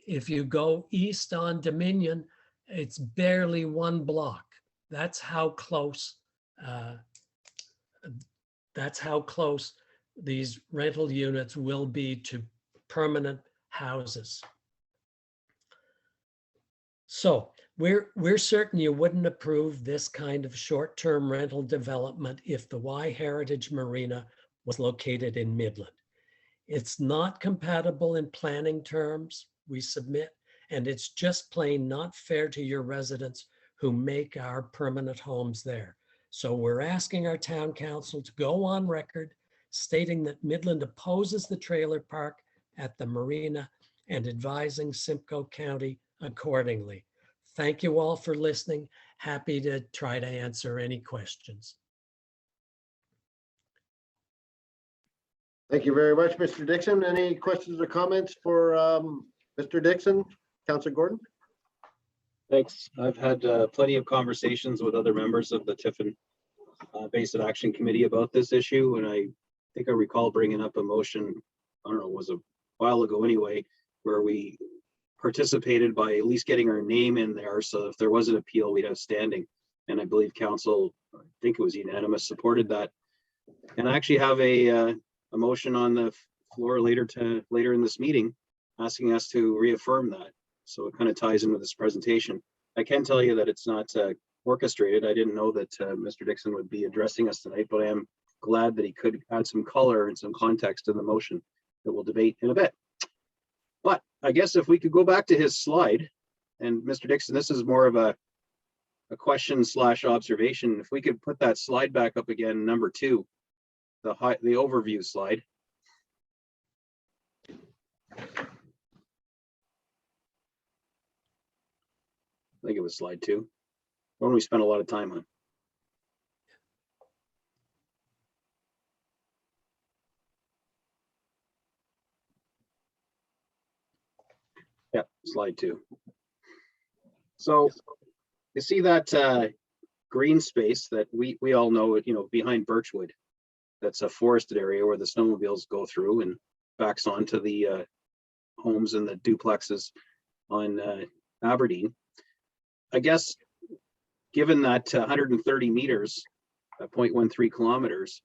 If you go east on Dominion, it's barely 1 block. That's how close these rental units will be to permanent houses. So we're certain you wouldn't approve this kind of short-term rental development if the Y Heritage Marina was located in Midland. It's not compatible in planning terms, we submit, and it's just plain not fair to your residents who make our permanent homes there. So we're asking our town council to go on record stating that Midland opposes the trailer park at the marina and advising Simcoe County accordingly. Thank you all for listening. Happy to try to answer any questions. Thank you very much, Mr. Dixon. Any questions or comments for Mr. Dixon? Councilor Gordon? Thanks. I've had plenty of conversations with other members of the Tiffin Basin Action Committee about this issue, and I think I recall bringing up a motion, I don't know, it was a while ago anyway, where we participated by at least getting our name in there, so if there was an appeal, we'd have standing. And I believe council, I think it was unanimous, supported that. And I actually have a motion on the floor later in this meeting asking us to reaffirm that. So it kind of ties in with this presentation. I can tell you that it's not orchestrated. I didn't know that Mr. Dixon would be addressing us tonight, but I am glad that he could add some color and some context to the motion that we'll debate in a bit. But I guess if we could go back to his slide, and Mr. Dixon, this is more of a question / observation. If we could put that slide back up again, number 2, the overview slide. I think it was slide 2. One we spent a lot of time on. Yeah, slide 2. So you see that green space that we all know, behind Birchwood. That's a forested area where the snowmobiles go through and backs onto the homes and the duplexes on Aberdeen. I guess, given that 130 meters, 0.13 kilometers,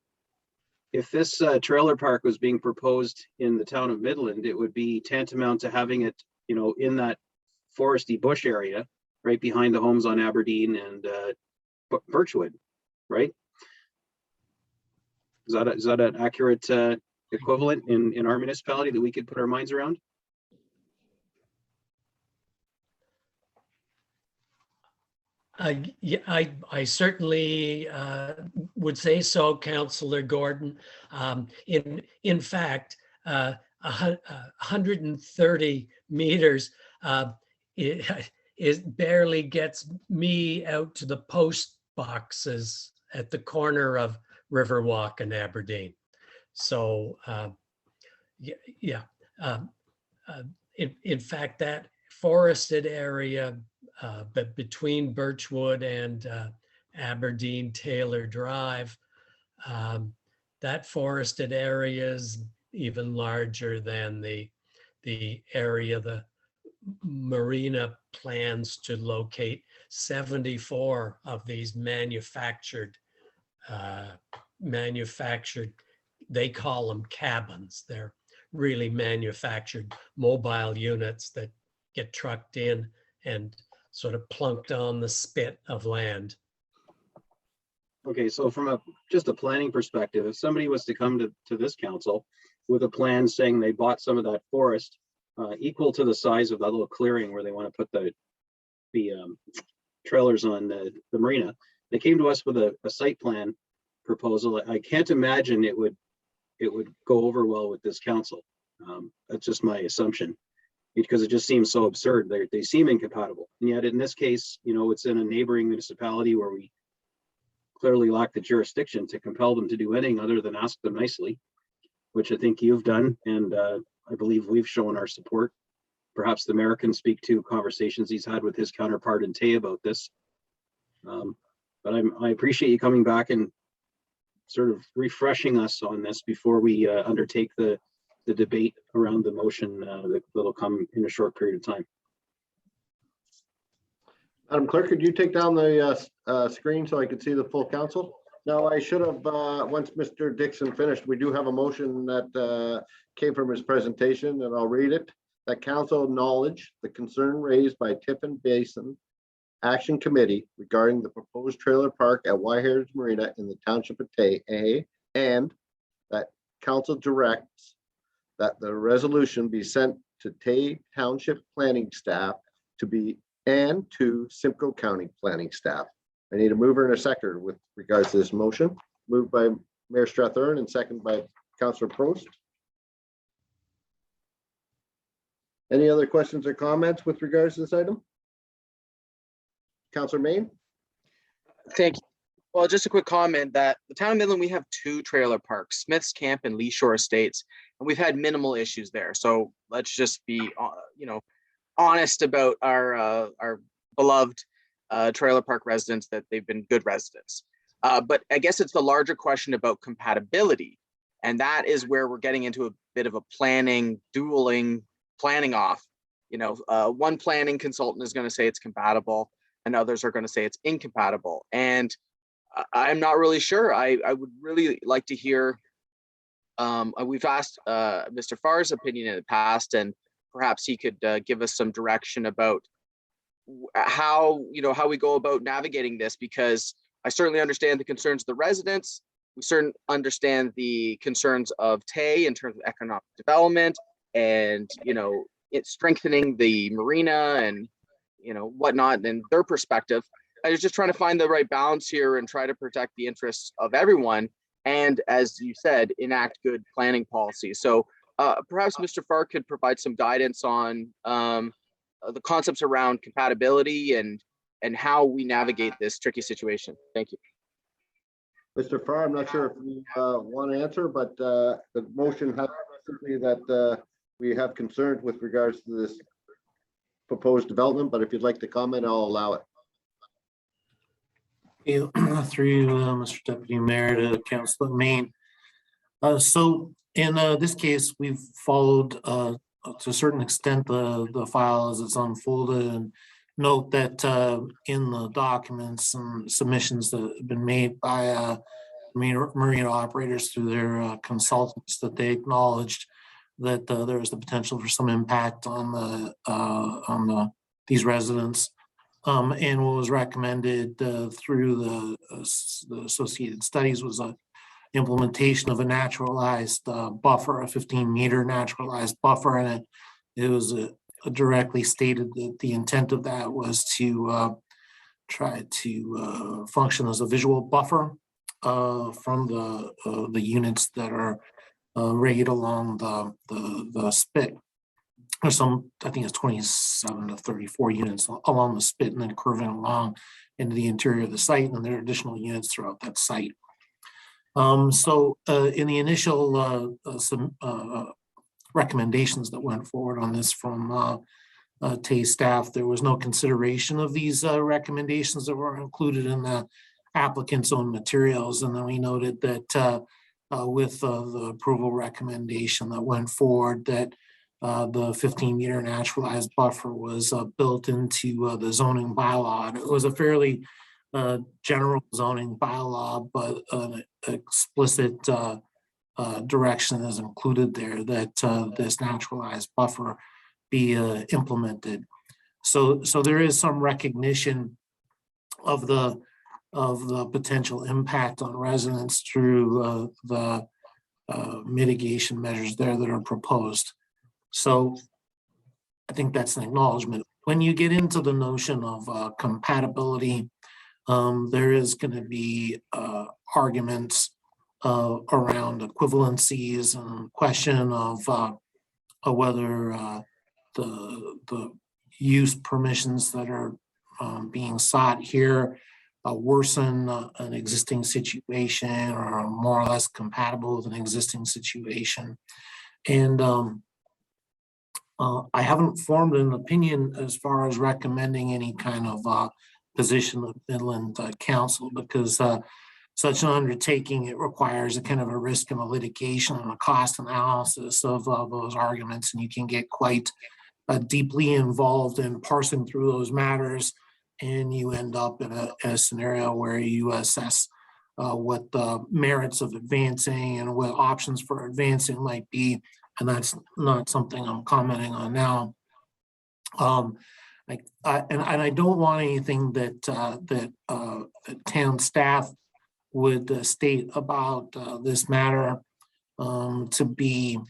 if this trailer park was being proposed in the town of Midland, it would be tantamount to having it, in that foresty bush area, right behind the homes on Aberdeen and Birchwood, right? Is that an accurate equivalent in our municipality that we could put our minds around? Yeah, I certainly would say so, Councillor Gordon. In fact, 130 meters it barely gets me out to the post boxes at the corner of Riverwalk and Aberdeen. So yeah. In fact, that forested area but between Birchwood and Aberdeen Taylor Drive, that forested area is even larger than the area the marina plans to locate 74 of these manufactured, they call them cabins. They're really manufactured mobile units that get trucked in and sort of plunked on the spit of land. Okay, so from just a planning perspective, if somebody was to come to this council with a plan saying they bought some of that forest equal to the size of that little clearing where they want to put the trailers on the marina, they came to us with a site plan proposal. I can't imagine it would go over well with this council. That's just my assumption, because it just seems so absurd. They seem incompatible, and yet in this case, it's in a neighboring municipality where we clearly lack the jurisdiction to compel them to do anything other than ask them nicely, which I think you've done, and I believe we've shown our support. Perhaps the mayor can speak to conversations he's had with his counterpart in Tay about this. But I appreciate you coming back and sort of refreshing us on this before we undertake the debate around the motion that'll come in a short period of time. Madam Clerk, could you take down the screen so I could see the full council? No, I should have, once Mr. Dixon finished, we do have a motion that came from his presentation, and I'll read it. That council acknowledge the concern raised by Tiffin Basin Action Committee regarding the proposed trailer park at Heritage Marina in the township of Tay, and that council directs that the resolution be sent to Tay Township planning staff and to Simcoe County planning staff. I need a mover and a seconder with regards to this motion. Moved by Mayor Strathern and seconded by Councillor Prost. Any other questions or comments with regards to this item? Councillor Main? Thank you. Well, just a quick comment that the town of Midland, we have 2 trailer parks, Smith's Camp and Lee Shore Estates, and we've had minimal issues there. So let's just be, honest about our beloved trailer park residents, that they've been good residents. But I guess it's the larger question about compatibility. And that is where we're getting into a bit of a planning off. One planning consultant is going to say it's compatible and others are going to say it's incompatible. And I'm not really sure. I would really like to hear, we've asked Mr. Farr's opinion in the past, and perhaps he could give us some direction about how we go about navigating this, because I certainly understand the concerns of the residents. We certainly understand the concerns of Tay in terms of economic development and, it's strengthening the marina and, whatnot, and their perspective. I was just trying to find the right balance here and try to protect the interests of everyone. And as you said, enact good planning policy. So perhaps Mr. Farr could provide some guidance on the concepts around compatibility and how we navigate this tricky situation. Thank you. Mr. Farr, I'm not sure if you want to answer, but the motion has simply that we have concerns with regards to this proposed development, but if you'd like to comment, I'll allow it. Through you, Mr. Deputy Mayor, to Councillor Main. So in this case, we've followed to a certain extent the file as it's unfolded, and note that in the documents and submissions that have been made by marine operators through their consultants, that they acknowledged that there is the potential for some impact on these residents. And what was recommended through the associated studies was a implementation of a naturalized buffer, a 15-meter naturalized buffer, and it was directly stated that the intent of that was to try to function as a visual buffer from the units that are right along the spit. There's some, I think it's 27 to 34 units along the spit and then curving along into the interior of the site, and then there are additional units throughout that site. So in the initial some recommendations that went forward on this from TAY staff, there was no consideration of these recommendations that were included in the applicant's own materials. And then we noted that with the approval recommendation that went forward, that the 15-meter naturalized buffer was built into the zoning bylaw. And it was a fairly general zoning bylaw, but an explicit direction is included there that this naturalized buffer be implemented. So there is some recognition of the potential impact on residents through the mitigation measures there that are proposed. So I think that's an acknowledgement. When you get into the notion of compatibility, there is going to be arguments around equivalencies and question of whether the use permissions that are being sought here worsen an existing situation or are more or less compatible with an existing situation. And I haven't formed an opinion as far as recommending any kind of position of Midland Council, because such an undertaking, it requires a kind of a risk and a litigation and a cost analysis of those arguments, and you can get quite deeply involved in parsing through those matters, and you end up in a scenario where you assess what the merits of advancing and what options for advancing might be, and that's not something I'm commenting on now. And I don't want anything that town staff would state about this matter to be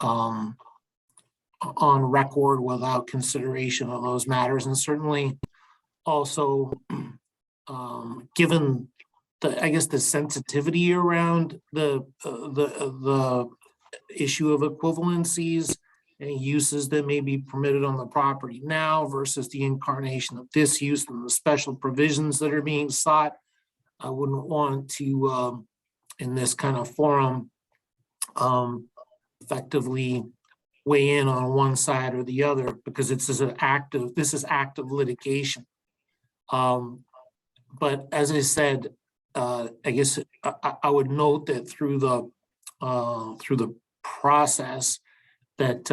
on record without consideration of those matters. And certainly also given I guess the sensitivity around the issue of equivalencies and uses that may be permitted on the property now versus the incarnation of this use and the special provisions that are being sought, I wouldn't want to, in this kind of forum, effectively weigh in on one side or the other, because this is active litigation. But as I said, I guess I would note that through the process that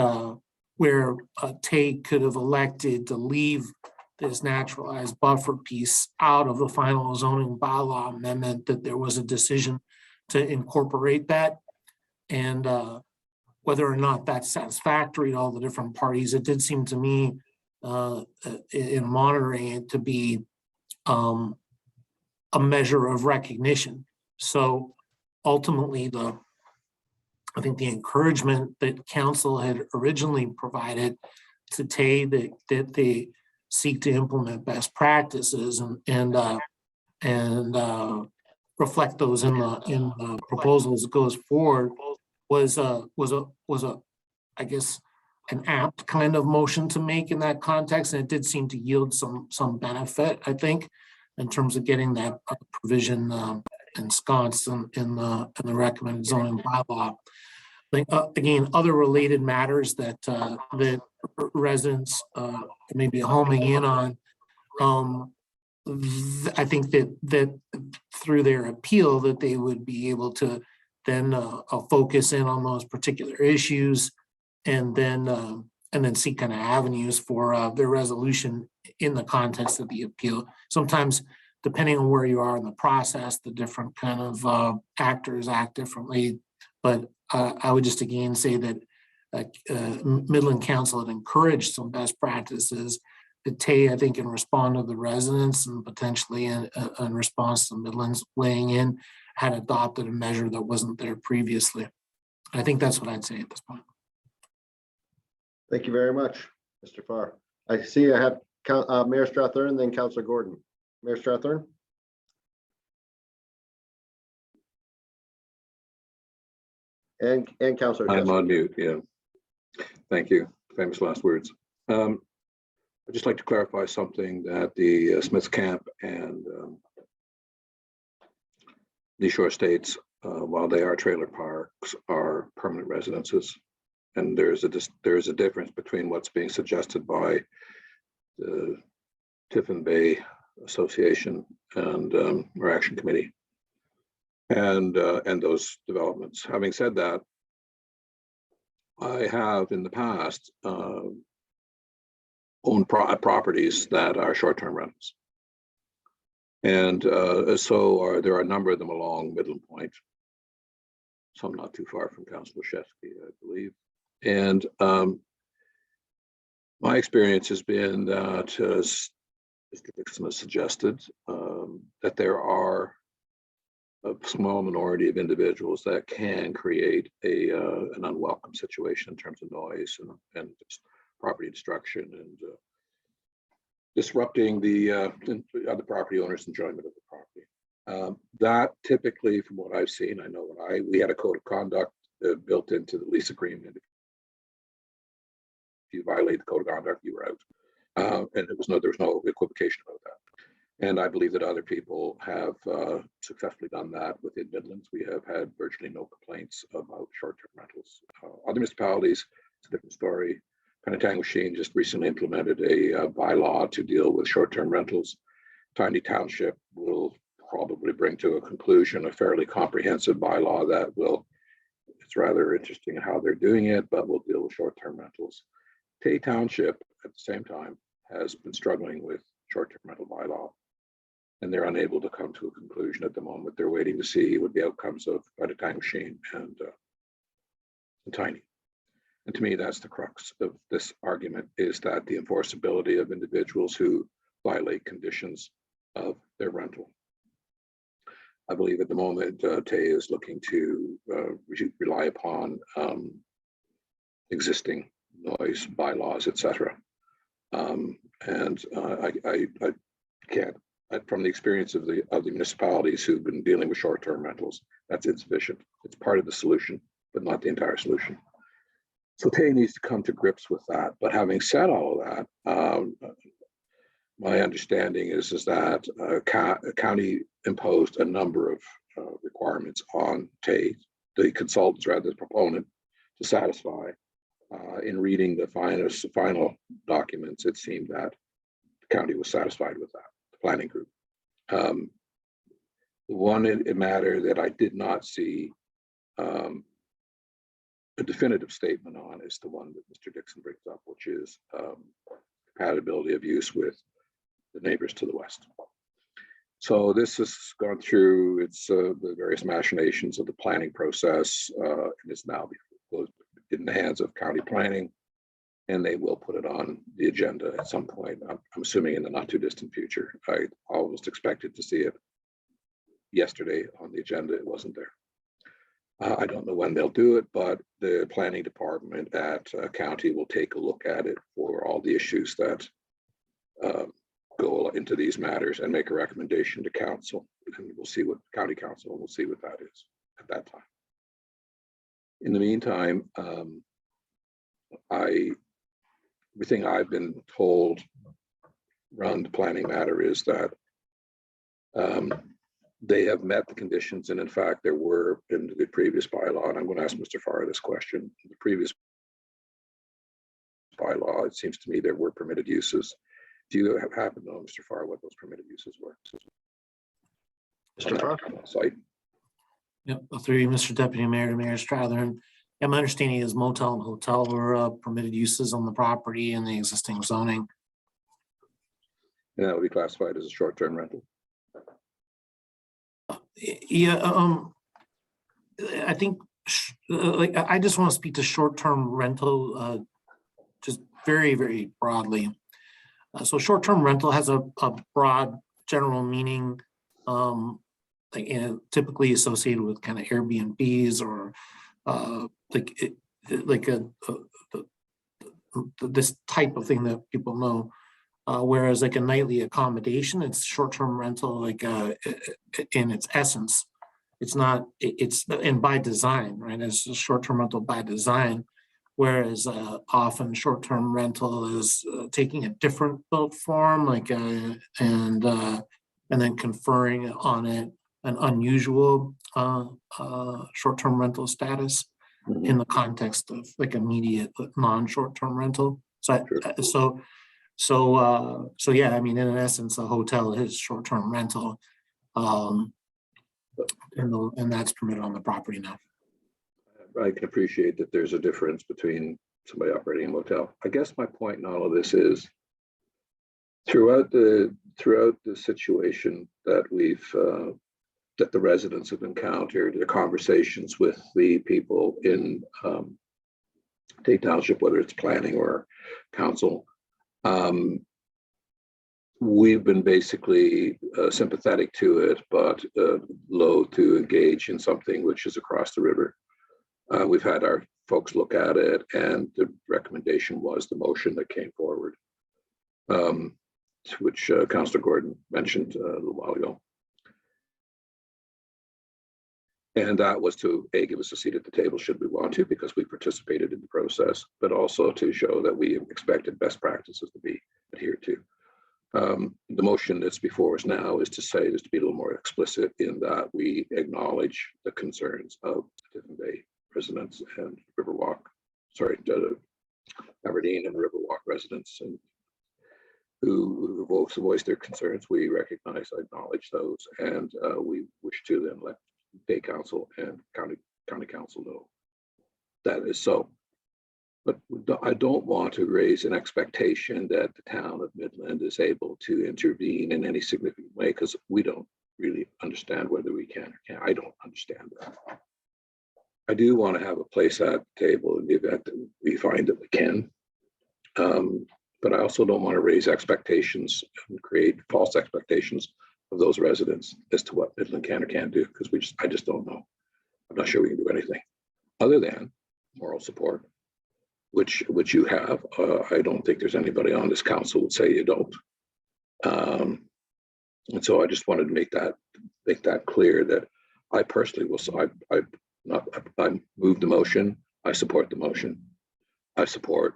where TAY could have elected to leave this naturalized buffer piece out of the final zoning bylaw amendment, that there was a decision to incorporate that. And whether or not that's satisfactory to all the different parties, it did seem to me in monitoring it to be a measure of recognition. So ultimately, I think the encouragement that council had originally provided to TAY that they seek to implement best practices and reflect those in the proposals that goes forward was I guess an apt kind of motion to make in that context, and it did seem to yield some benefit, I think, in terms of getting that provision ensconced in the recommended zoning bylaw. I think, again, other related matters that residents may be homing in on. I think that through their appeal, that they would be able to then focus in on those particular issues, and then seek kind of avenues for their resolution in the context of the appeal. Sometimes, depending on where you are in the process, the different kind of actors act differently. But I would just again say that Midland Council had encouraged some best practices that TAY, I think, in response to the residents and potentially in response to Midland's weighing in, had adopted a measure that wasn't there previously. I think that's what I'd say at this point. Thank you very much, Mr. Farr. I see I have Mayor Strathern and then Councillor Gordon. Mayor Strathern? And Councillor I'm Jesser. on mute, yeah. Thank you. Famous last words. I'd just like to clarify something that the Smiths Camp and the Shore Estates, while they are trailer parks, are permanent residences. And there's a difference between what's being suggested by the Tiffin Bay Association and our Action Committee and those developments. Having said that, I have in the past owned properties that are short-term rentals. And there are a number of them along Midland Point, some not too far from Councillor Shesky, I believe. And my experience has been that, as Mr. Dixon has suggested, that there are a small minority of individuals that can create an unwelcome situation in terms of noise and just property destruction and disrupting the other property owners' enjoyment of the property. That typically, from what I've seen, I know we had a code of conduct built into the lease agreement. If you violate the code of conduct, you were out, and there was no equivocation about that. And I believe that other people have successfully done that within Midlands. We have had virtually no complaints about short-term rentals. Other municipalities, it's a different story. Penetanguishene just recently implemented a bylaw to deal with short-term rentals. Tiny Township will probably bring to a conclusion a fairly comprehensive bylaw that will, it's rather interesting in how they're doing it, but will deal with short-term rentals. Tay Township, at the same time, has been struggling with short-term rental bylaw, and they're unable to come to a conclusion at the moment. They're waiting to see what the outcomes of Penetanguishene and Tiny. And to me, that's the crux of this argument, is that the enforceability of individuals who violate conditions of their rental. I believe at the moment, Tay is looking to rely upon existing noise bylaws, etc. I can't, from the experience of the municipalities who've been dealing with short-term rentals, that's insufficient. It's part of the solution, but not the entire solution. So Tay needs to come to grips with that. But having said all of that, my understanding is that county imposed a number of requirements on Tay, the consultants, rather the proponent, to satisfy. In reading the final documents, it seemed that the county was satisfied with that, the planning group. The one matter that I did not see a definitive statement on is the one that Mr. Dixon brings up, which is compatibility of use with the neighbors to the west. So this has gone through the various machinations of the planning process and is now in the hands of county planning, and they will put it on the agenda at some point. I'm assuming in the not too distant future. I almost expected to see it yesterday on the agenda. It wasn't there. I don't know when they'll do it, but the planning department at county will take a look at it for all the issues that go into these matters and make a recommendation to council, and we'll see what county council, we'll see what that is at that time. In the meantime, everything I've been told around the planning matter is that they have met the conditions, and in fact, there were in the previous bylaw, and I'm going to ask Mr. Farr this question. In the previous bylaw, it seems to me there were permitted uses. Do you happen to know, Mr. Farr, what those permitted uses were? Mr. Farr? Site. Yep, through you, Mr. Deputy Mayor to Mayor Strathern. Yeah, my understanding is motel and hotel were permitted uses on the property and the existing zoning. And that would be classified as a short-term rental. Yeah, I think like I just want to speak to short-term rental just very, very broadly. So short-term rental has a broad general meaning, typically associated with kind of Airbnbs or this type of thing that people know. Whereas like a nightly accommodation, it's short-term rental, like in its essence. It's not, it's, and by design, right? It's a short-term rental by design. Whereas often short-term rental is taking a different built form, like and then conferring on it an unusual short-term rental status in the context of like immediate non-short-term rental. So yeah, I mean, in essence, a hotel is short-term rental, and that's permitted on the property now. I can appreciate that there's a difference between somebody operating a motel. I guess my point in all of this is throughout the situation that that the residents have encountered, the conversations with the people in Tate Township, whether it's planning or council, we've been basically sympathetic to it, but loath to engage in something which is across the river. We've had our folks look at it, and the recommendation was the motion that came forward, which Councillor Gordon mentioned a little while ago. And that was to give us a seat at the table should we want to, because we participated in the process, but also to show that we expected best practices to be adhered to. The motion that's before us now is to be a little more explicit in that we acknowledge the concerns of Tiffin Bay residents and Aberdeen and Riverwalk residents, and who voiced their concerns. We recognize, acknowledge those, and we wish to then let Bay Council and County Council know that is so. But I don't want to raise an expectation that the town of Midland is able to intervene in any significant way, because we don't really understand whether we can or can't. I don't understand that. I do want to have a place at the table in the event that we find that we can. But I also don't want to raise expectations and create false expectations of those residents as to what Midland can or can't do, because I just don't know. I'm not sure we can do anything other than moral support, which you have. I don't think there's anybody on this council would say you don't. And so I just wanted to make that clear that I personally will. So I move the motion. I support the motion. I support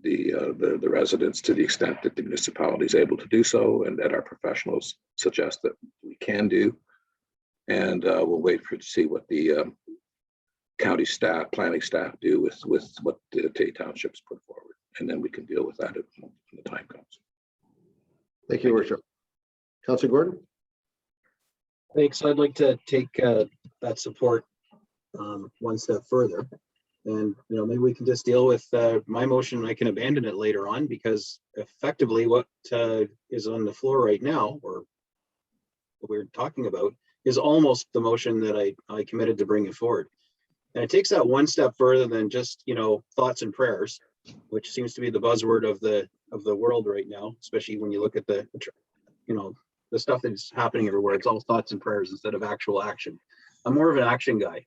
the residents to the extent that the municipality is able to do so, and that our professionals suggest that we can do. And we'll wait to see what the county staff, planning staff do with what the Tate Township's put forward, and then we can deal with that when the time comes. Thank you, Your Worship. Councillor Gordon. Thanks. I'd like to take that support one step further, and maybe we can just deal with my motion. I can abandon it later on, because effectively what is on the floor right now, or what we're talking about, is almost the motion that I committed to bring it forward. And it takes that one step further than just thoughts and prayers, which seems to be the buzzword of the world right now, especially when you look at the stuff that's happening everywhere. It's all thoughts and prayers instead of actual action. I'm more of an action guy.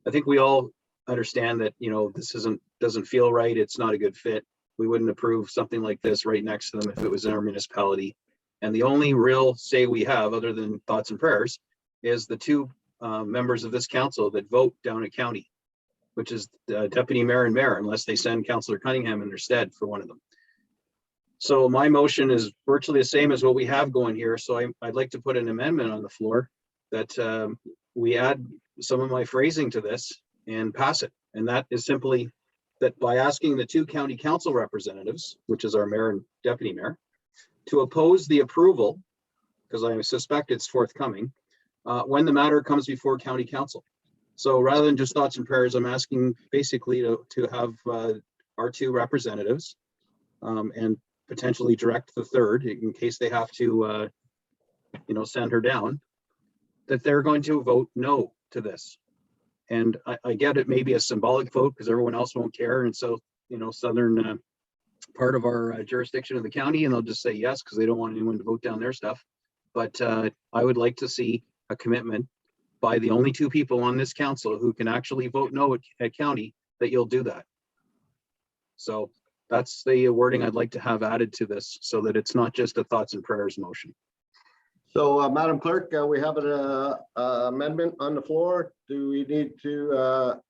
I think we all understand that this doesn't feel right. It's not a good fit. We wouldn't approve something like this right next to them if it was in our municipality. And the only real say we have, other than thoughts and prayers, is the two members of this council that vote down at county, which is deputy mayor and mayor, unless they send Councillor Cunningham in their stead for one of them. So my motion is virtually the same as what we have going here. So I'd like to put an amendment on the floor that we add some of my phrasing to this and pass it. And that is simply that by asking the two county council representatives, which is our mayor and deputy mayor, to oppose the approval, because I suspect it's forthcoming, when the matter comes before county council. So rather than just thoughts and prayers, I'm asking basically to have our two representatives and potentially direct the third in case they have to, send her down, that they're going to vote no to this. And I get it may be a symbolic vote because everyone else won't care. And so, southern part of our jurisdiction of the county, and they'll just say yes because they don't want anyone to vote down their stuff. But I would like to see a commitment by the only two people on this council who can actually vote no at county that you'll do that. So that's the wording I'd like to have added to this so that it's not just a thoughts and prayers motion. So, Madam Clerk, we have an amendment on the floor. Do we need to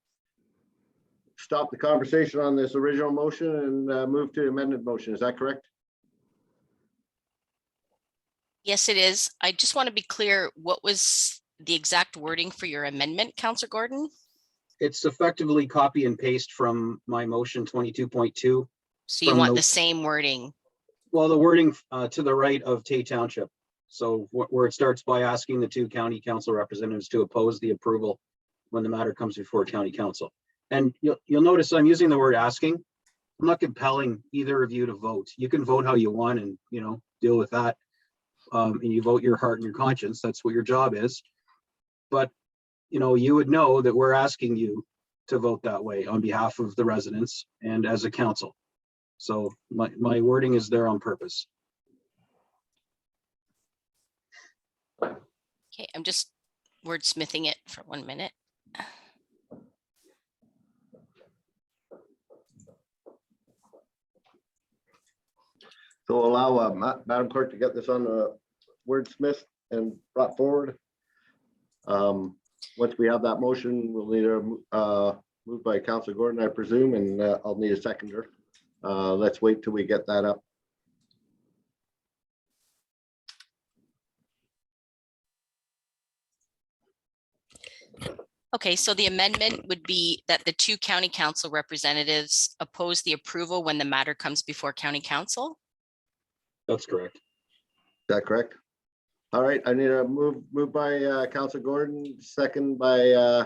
stop the conversation on this original motion and move to amended motion? Is that correct? Yes, it is. I just want to be clear, what was the exact wording for your amendment, Councillor Gordon? It's effectively copy and paste from my motion 22.2. So you From want the- the same wording? Well, the wording to the right of Tay Township. So where it starts by asking the two county council representatives to oppose the approval when the matter comes before county council. And you'll notice I'm using the word asking. I'm not compelling either of you to vote. You can vote how you want and, you know, deal with that. And you vote your heart and your conscience. That's what your job is. But, you know, you would know that we're asking you to vote that way on behalf of the residents and as a council. So my wording is there on purpose. Okay, I'm just wordsmithing it for 1 minute. So allow Madam Clerk to get this on the wordsmith and brought forward. Once we have that motion, we'll need a move by Councilor Gordon, I presume, and I'll need a seconder. Let's wait till we get that up. Okay, so the amendment would be that the two county council representatives oppose the approval when the matter comes before county council? That's correct. Is that correct? All right, I need a move by Councilor Gordon, second by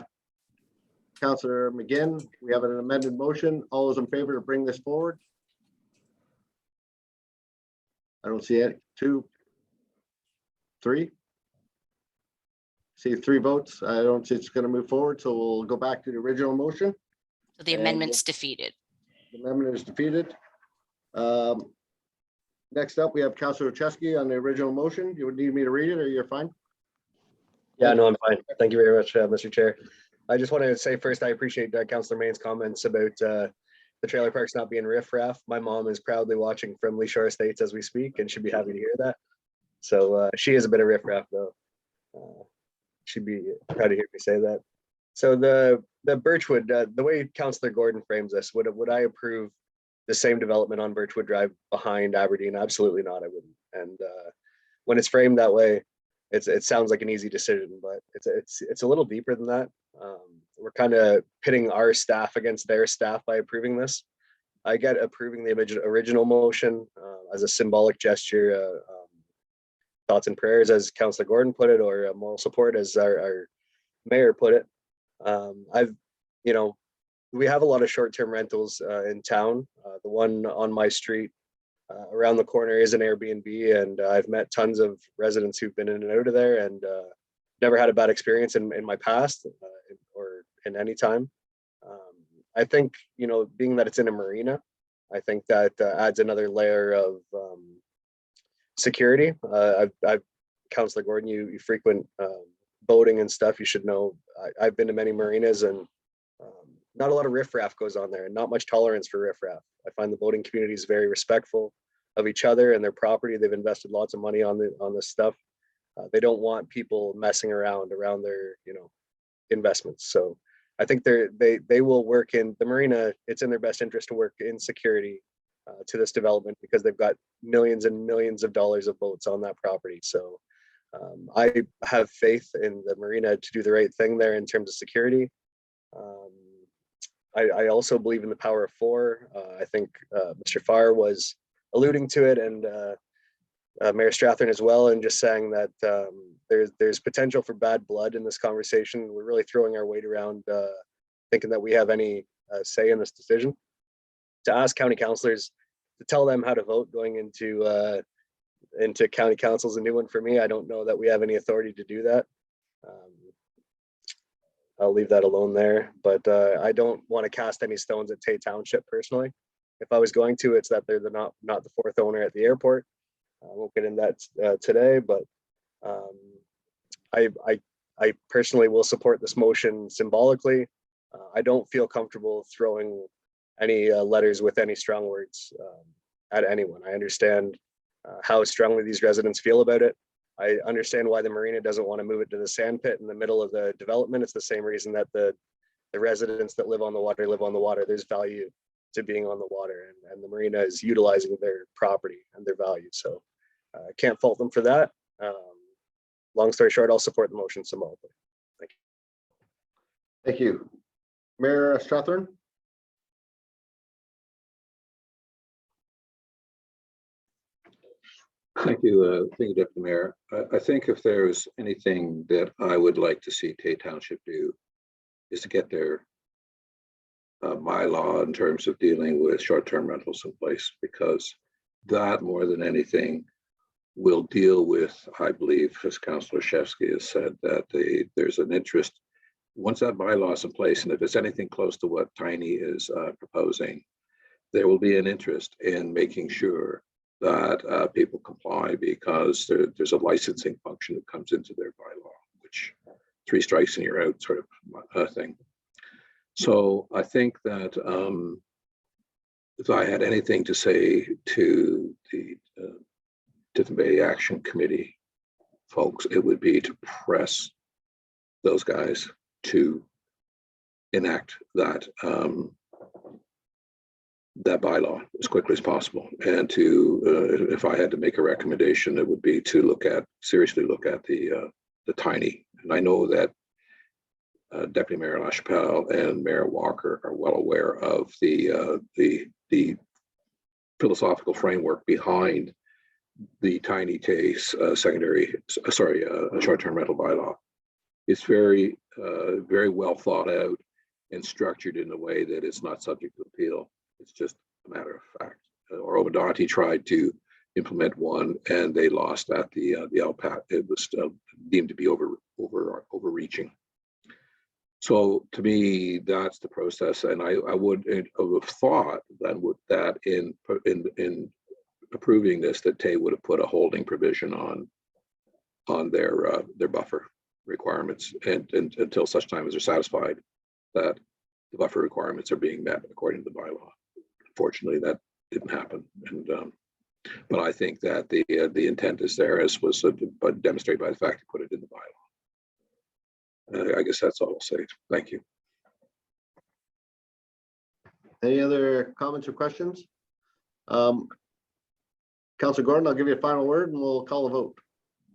Councilor McGinn. We have an amended motion. All those in favor to bring this forward? I don't see it. 2, 3. See 3 votes. I don't see it's going to move forward, so we'll go back to the original motion. So the And amendment's defeated. The amendment is defeated. Next up, we have Councilor Chesky on the original motion. You would need me to read it, or you're fine? Yeah, no, I'm fine. Thank you very much, Mr. Chair. I just want to say first, I appreciate Councillor Main's comments about the trailer parks not being riffraff. My mom is proudly watching from Lee Shore Estates as we speak, and she'd be happy to hear that. So she is a bit of riffraff, though. She'd be proud to hear me say that. So the Birchwood, the way Councillor Gordon frames this, would I approve the same development on Birchwood Drive behind Aberdeen? Absolutely not, I wouldn't. And when it's framed that way, it sounds like an easy decision, but it's a little deeper than that. We're kind of pitting our staff against their staff by approving this. I get approving the original motion as a symbolic gesture, thoughts and prayers, as Councillor Gordon put it, or moral support, as our mayor put it. We have a lot of short-term rentals in town. The one on my street around the corner is an Airbnb, and I've met tons of residents who've been in and out of there, and never had a bad experience in my past or in any time. I think, being that it's in a marina, I think that adds another layer of security. Councillor Gordon, you frequent boating and stuff. You should know I've been to many marinas, and not a lot of riffraff goes on there, and not much tolerance for riffraff. I find the boating community is very respectful of each other and their property. They've invested lots of money on this stuff. They don't want people messing around their investments. So I think they will work in the marina. It's in their best interest to work in security to this development, because they've got millions and millions of dollars of boats on that property. So I have faith in the marina to do the right thing there in terms of security. I also believe in the power of 4. I think Mr. Farr was alluding to it, and Mayor Strathern as well, and just saying that there's potential for bad blood in this conversation. We're really throwing our weight around thinking that we have any say in this decision. To ask county councillors to tell them how to vote going into county council's a new one for me. I don't know that we have any authority to do that. I'll leave that alone there, but I don't want to cast any stones at Tay Township personally. If I was going to, it's that they're not the 4th owner at the airport. I won't get into that today, but I personally will support this motion symbolically. I don't feel comfortable throwing any letters with any strong words at anyone. I understand how strongly these residents feel about it. I understand why the marina doesn't want to move it to the sand pit in the middle of the development. It's the same reason that the residents that live on the water live on the water. There's value to being on the water, and the marina is utilizing their property and their value. So I can't fault them for that. Long story short, I'll support the motion symbolically. Thank you. Thank you. Mayor Strathern? Thank you, Deputy Mayor. I think if there's anything that I would like to see Tay Township do is to get their bylaw in terms of dealing with short-term rentals in place, because that more than anything will deal with, I believe, as Councillor Shevsky has said, that there's an interest, once that bylaw is in place, and if it's anything close to what Tiny is proposing, there will be an interest in making sure that people comply, because there's a licensing function that comes into their bylaw, which 3 strikes and you're out sort of thing. So I think that if I had anything to say to the Tiffin Bay Action Committee folks, it would be to press those guys to enact that that bylaw as quickly as possible, and to if I had to make a recommendation, it would be to seriously look at the Tiny. And I know that Deputy Mayor LaChapelle and Mayor Walker are well aware of the philosophical framework behind the Tiny Tays short-term rental bylaw. It's very well thought out and structured in a way that it's not subject to appeal. It's just a matter of fact. Orobadonti tried to implement one, and they lost at the LPAT. It was deemed to be overreaching. So to me, that's the process, and I would have thought that in approving this, that Tay would have put a holding provision on their buffer requirements, and until such time as they're satisfied that the buffer requirements are being met according to the bylaw. Unfortunately, that didn't happen, and but I think that the intent is there, as was demonstrated by the fact to put it in the bylaw. I guess that's all I'll say. Thank you. Any other comments or questions? Councillor Gordon, I'll give you a final word and we'll call a vote.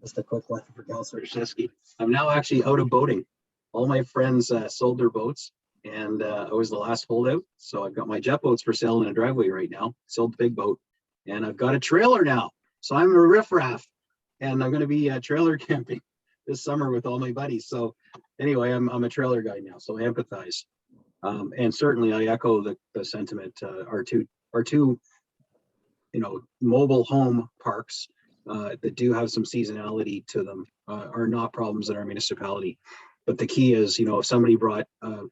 Just a quick one for Councillor Shesky. I'm now actually out of boating. All my friends sold their boats, and I was the last holdout. So I've got my jet boats for sale in a driveway right now. Sold the big boat, and I've got a trailer now. So I'm a riffraff, and I'm going to be trailer camping this summer with all my buddies. So anyway, I'm a trailer guy now, so I empathize. And certainly I echo the sentiment. Our two mobile home parks that do have some seasonality to them are not problems in our municipality. But the key is, if somebody bought the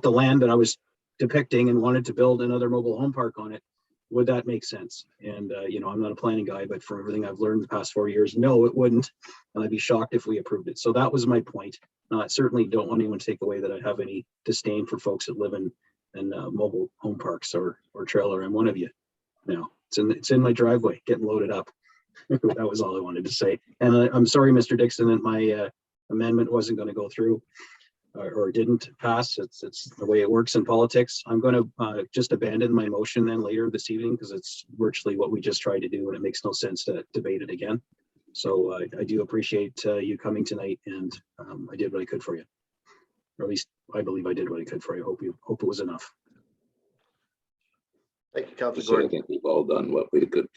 land that I was depicting and wanted to build another mobile home park on it, would that make sense? And I'm not a planning guy, but from everything I've learned the past 4 years, no, it wouldn't. And I'd be shocked if we approved it. So that was my point. I certainly don't want anyone to take away that I have any disdain for folks that live in mobile home parks or trailer. I'm one of you now. It's in my driveway getting loaded up. That was all I wanted to say. And I'm sorry, Mr. Dixon, that my amendment wasn't going to go through or didn't pass. It's the way it works in politics. I'm going to just abandon my motion then later this evening, because it's virtually what we just tried to do, and it makes no sense to debate it again. So I do appreciate you coming tonight, and I did what I could for you, or at least I believe I did what I could for you. Hope it was enough. Thank you, Councillor So I Gordon. think we've all done what we could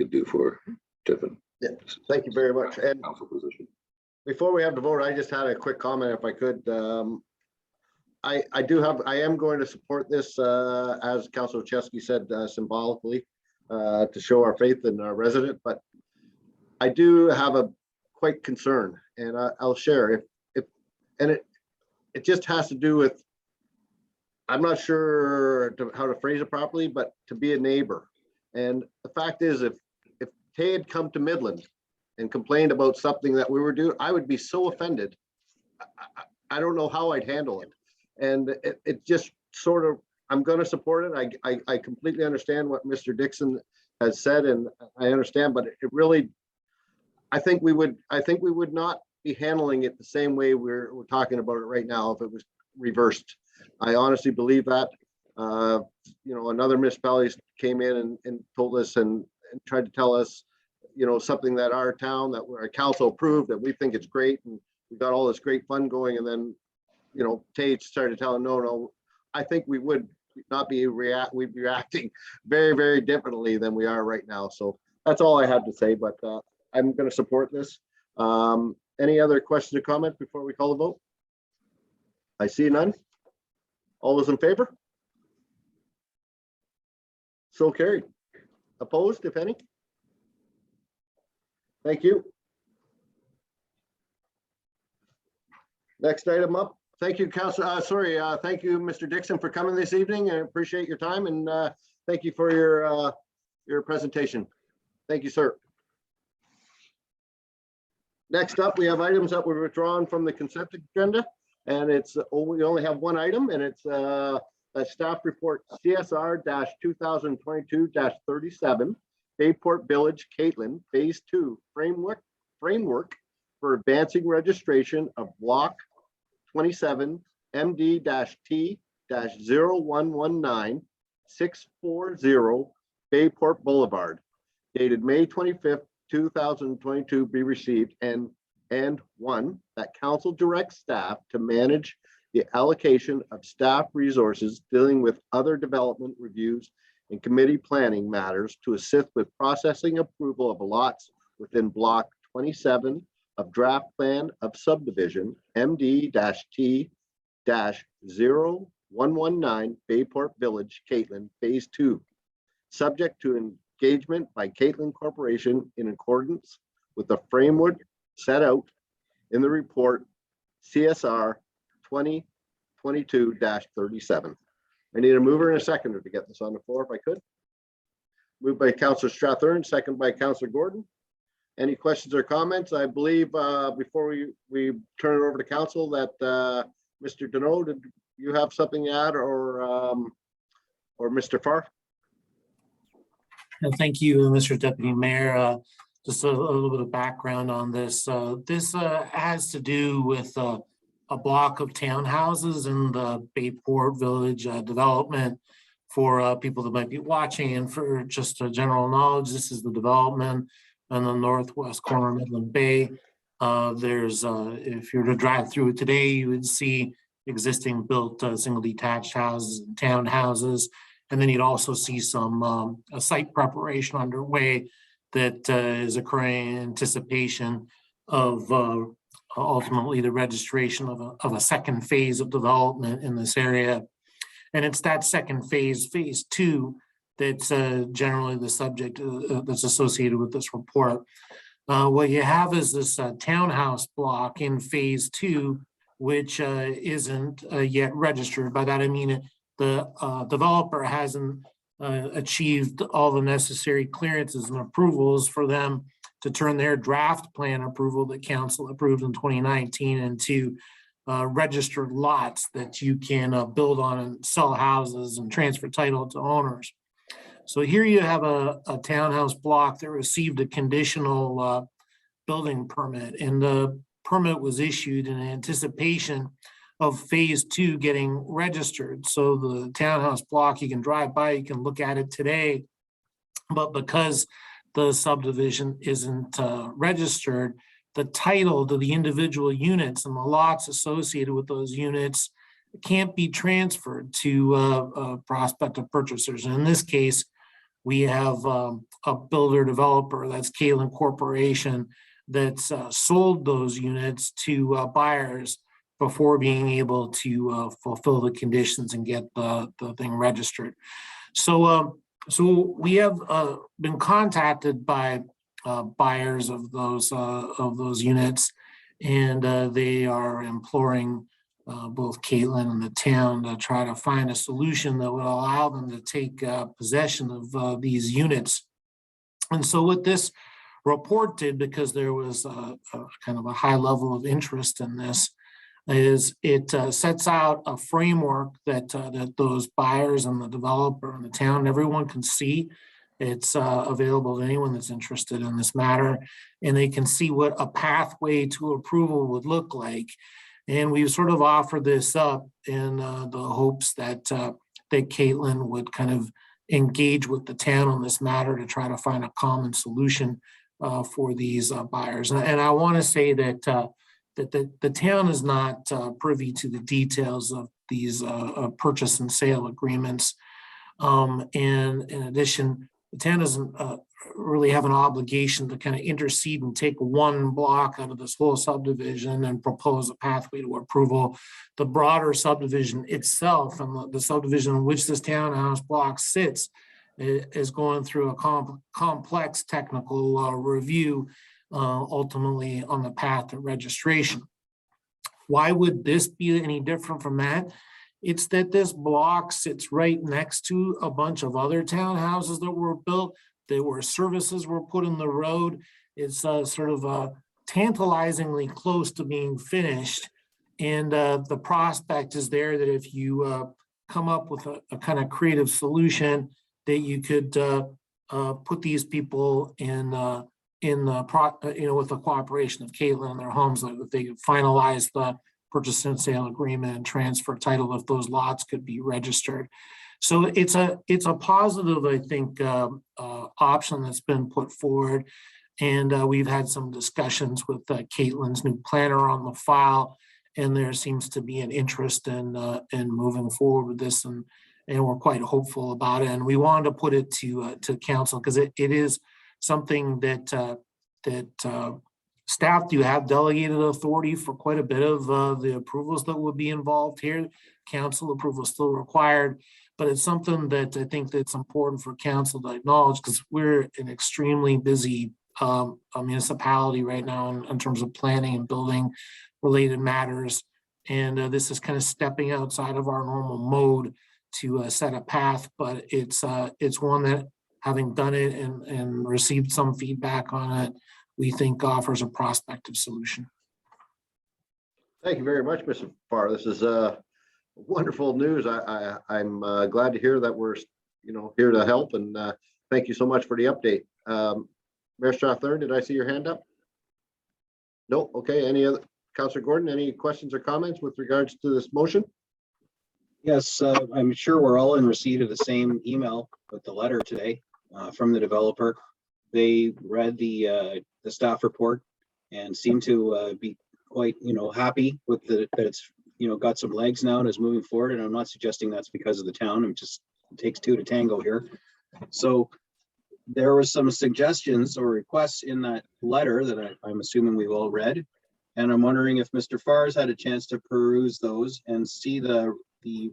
do for Tiffin. Yeah, thank you very much. And council position. before we have the vote, I just had a quick comment, if I could. I am going to support this, as Councillor Chesky said, symbolically, to show our faith in our resident. But I do have a quite concern, and I'll share. It just has to do with, I'm not sure how to phrase it properly, but to be a neighbor. And the fact is, if Tay had come to Midland and complained about something that we were doing, I would be so offended. I don't know how I'd handle it. And it just sort of I'm going to support it. I completely understand what Mr. Dixon has said, and I understand, but it really, I think we would not be handling it the same way we're talking about it right now if it was reversed. I honestly believe that. You know, another municipality came in and told us and tried to tell us, you know, something that our town, that our council approved, that we think it's great, and we got all this great fun going, and then, you know, Tate started telling, no, I think we would not be we'd be reacting very, very differently than we are right now. So that's all I had to say, but I'm going to support this. Any other questions or comments before we call the vote? I see none. All those in favor? So carried. Opposed, if any? Thank you. Next item up. Thank you, Councilor. Thank you, Mr. Dixon, for coming this evening. I appreciate your time, and thank you for your presentation. Thank you, sir. Next up, we have items that were withdrawn from the consent agenda, and we only have one item, and it's a staff report CSR-2022-37, Bayport Village, Caitlin, Phase 2 framework for advancing registration of Block 27 MD-T-0119 640 Bayport Boulevard, dated May 25th, 2022, be received, and one, that council directs staff to manage the allocation of staff resources dealing with other development reviews and committee planning matters to assist with processing approval of lots within Block 27 of draft plan of subdivision MD-T-0119 Bayport Village, Caitlin, Phase 2, subject to engagement by Caitlin Corporation in accordance with the framework set out in the report CSR 2022-37. I need a mover and a seconder to get this on the floor if I could. Moved by Councillor Strathern, second by Councillor Gordon. Any questions or comments? I believe before we turn it over to council that Mr. Deneau, did you have something to add, or Mr. Farr? Thank you, Mr. Deputy Mayor. Just a little bit of background on this. This has to do with a block of townhouses in the Bayport Village development. For people that might be watching, and for just a general knowledge, this is the development on the northwest corner of Midland Bay. There's, if you were to drive through it today, you would see existing built single detached houses and townhouses. And then you'd also see some a site preparation underway that is occurring in anticipation of ultimately the registration of a second phase of development in this area. And it's that second phase, Phase 2, that's generally the subject that's associated with this report. What you have is this townhouse block in Phase 2, which isn't yet registered. By that I mean the developer hasn't achieved all the necessary clearances and approvals for them to turn their draft plan approval that council approved in 2019 into registered lots that you can build on and sell houses and transfer title to owners. So here you have a townhouse block that received a conditional building permit, and the permit was issued in anticipation of Phase 2 getting registered. So the townhouse block, you can drive by, you can look at it today, but because the subdivision isn't registered, the title to the individual units and the lots associated with those units can't be transferred to prospective purchasers. And in this case, we have a builder developer, that's Caitlin Corporation, that's sold those units to buyers before being able to fulfill the conditions and get the thing registered. So we have been contacted by buyers of those units, and they are imploring both Caitlin and the town to try to find a solution that would allow them to take possession of these units. And so what this report did, because there was a kind of a high level of interest in this, is it sets out a framework that those buyers and the developer and the town, everyone can see. It's available to anyone that's interested in this matter, and they can see what a pathway to approval would look like. And we've sort of offered this up in the hopes that that Caitlin would kind of engage with the town on this matter to try to find a common solution for these buyers. And I want to say that the town is not privy to the details of these purchase and sale agreements. And in addition, the town doesn't really have an obligation to kind of intercede and take one block out of this whole subdivision and propose a pathway to approval. The broader subdivision itself and the subdivision in which this townhouse block sits is going through a complex technical review, ultimately on the path to registration. Why would this be any different from that? It's that this block sits right next to a bunch of other townhouses that were built. There were services were put in the road. It's sort of tantalizingly close to being finished. And the prospect is there that if you come up with a kind of creative solution, that you could put these people in with the cooperation of Caitlin and their homes, that they could finalize the purchase and sale agreement and transfer title if those lots could be registered. So it's a positive, I think, option that's been put forward. And we've had some discussions with Caitlin's new planner on the file, and there seems to be an interest in moving forward with this, and we're quite hopeful about it. And we wanted to put it to council because it is something that staff do have delegated authority for quite a bit of the approvals that would be involved here. Council approval is still required, but it's something that I think that's important for council to acknowledge, because we're an extremely busy municipality right now in terms of planning and building related matters. And this is kind of stepping outside of our normal mode to set a path, but it's one that, having done it and received some feedback on it, we think offers a prospective solution. Thank you very much, Mr. Farr. This is wonderful news. I'm glad to hear that we're here to help, and thank you so much for the update. Mayor Strathern, did I see your hand up? No. Okay. Any other? Councillor Gordon, any questions or comments with regards to this motion? Yes, I'm sure we're all in receipt of the same email with the letter today from the developer. They read the staff report and seem to be quite, happy with that it's, got some legs now and is moving forward. And I'm not suggesting that's because of the town. It takes two to tango here. So there was some suggestions or requests in that letter that I'm assuming we've all read. And I'm wondering if Mr. Farr's had a chance to peruse those and see the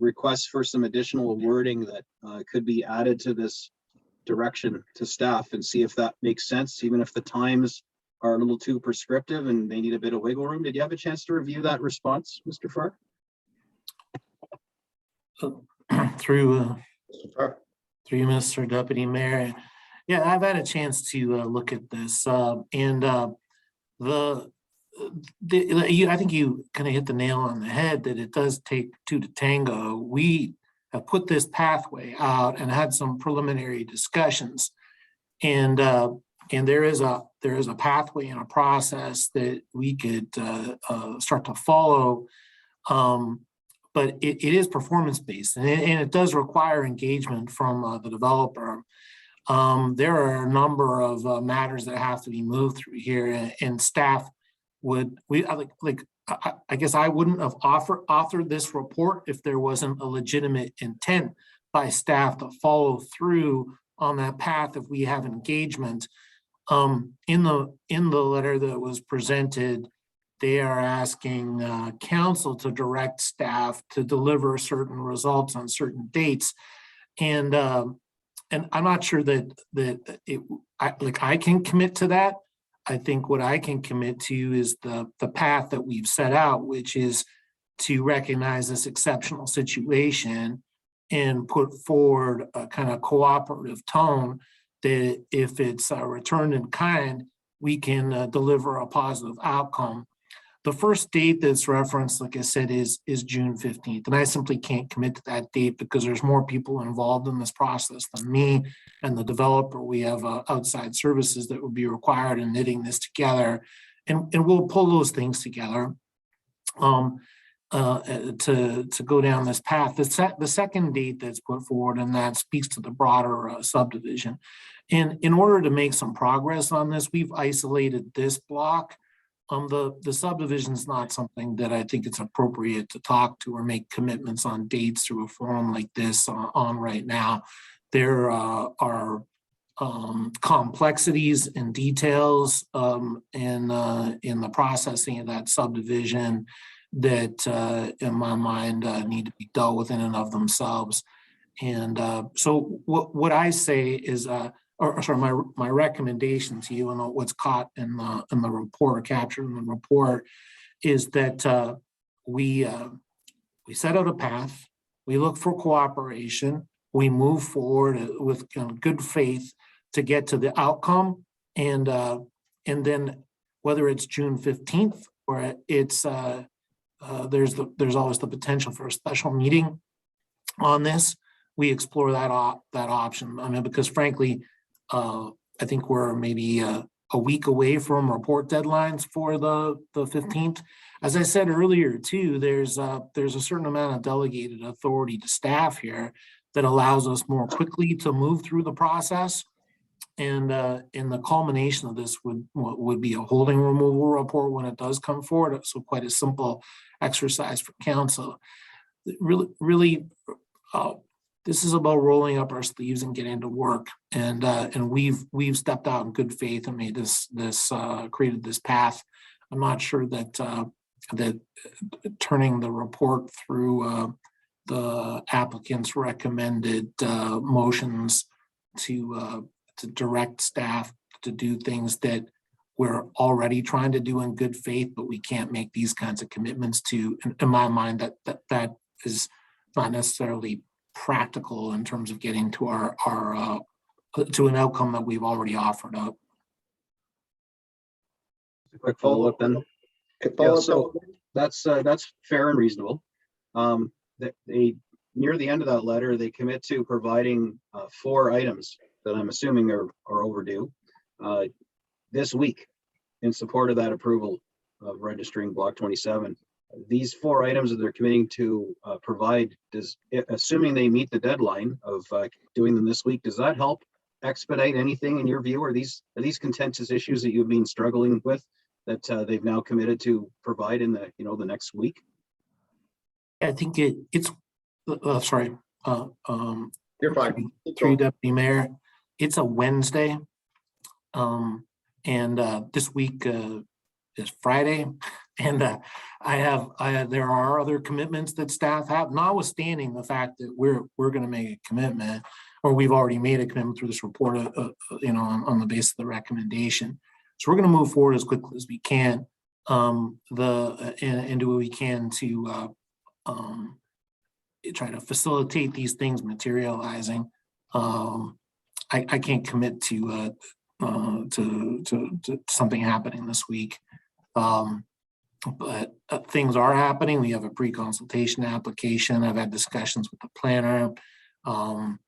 requests for some additional wording that could be added to this direction to staff, and see if that makes sense, even if the times are a little too prescriptive and they need a bit of wiggle room. Did you have a chance to review that response, Mr. Farr? Through you, Mr. Deputy Mayor. Yeah, I've had a chance to look at this, and I think you kind of hit the nail on the head that it does take two to tango. We have put this pathway out and had some preliminary discussions, and there is a pathway and a process that we could start to follow, but it is performance based, and it does require engagement from the developer. There are a number of matters that have to be moved through here, and staff I guess I wouldn't have authored this report if there wasn't a legitimate intent by staff to follow through on that path if we have engagement. In the letter that was presented, they are asking council to direct staff to deliver certain results on certain dates, and I'm not sure that I can commit to that. I think what I can commit to is the path that we've set out, which is to recognize this exceptional situation and put forward a kind of cooperative tone that if it's returned in kind, we can deliver a positive outcome. the first date that's referenced, like I said, is June 15th. And I simply can't commit to that date because there's more people involved in this process than me and the developer. We have outside services that would be required in knitting this together. And we'll pull those things together to go down this path. The second date that's put forward, and that speaks to the broader subdivision. And in order to make some progress on this, we've isolated this block. The subdivision is not something that I think it's appropriate to talk to or make commitments on dates through a forum like this on right now. There are complexities and details in the processing of that subdivision that, in my mind, need to be dealt with in and of themselves. And so what I say is, or sorry, my recommendation to you and what's caught in the report or captured in the report is that we set out a path, we look for cooperation, we move forward with good faith to get to the outcome, and then whether it's June 15th or it's there's always the potential for a special meeting on this. We explore that option. I mean, because frankly, I think we're maybe a week away from report deadlines for the 15th. As I said earlier, too, there's a certain amount of delegated authority to staff here that allows us more quickly to move through the process. And the culmination of this would be a holding removal report when it does come forward. So quite a simple exercise for council. Really, this is about rolling up our sleeves and getting to work. And we've stepped out in good faith and made this created this path. I'm not sure that that turning the report through the applicant's recommended motions to direct staff to do things that we're already trying to do in good faith, but we can't make these kinds of commitments to. In my mind, that is not necessarily practical in terms of getting to our to an outcome that we've already offered up. A quick follow-up then. Yeah, so that's fair and reasonable. They near the end of that letter, they commit to providing 4 items that I'm assuming are overdue this week in support of that approval of registering block 27. These 4 items that they're committing to provide, assuming they meet the deadline of doing them this week, does that help expedite anything in your view? Are these contentious issues that you've been struggling with that they've now committed to provide in the the next week? I think it's sorry. You're fine. Through Deputy Mayor, it's a Wednesday, and this week is Friday, and there are other commitments that staff have, notwithstanding the fact that we're going to make a commitment, or we've already made a commitment through this report, on the basis of the recommendation. So we're going to move forward as quickly as we can, and do what we can to try to facilitate these things materializing. I can't commit to something happening this week, but things are happening. We have a pre-consultation application. I've had discussions with the planner, and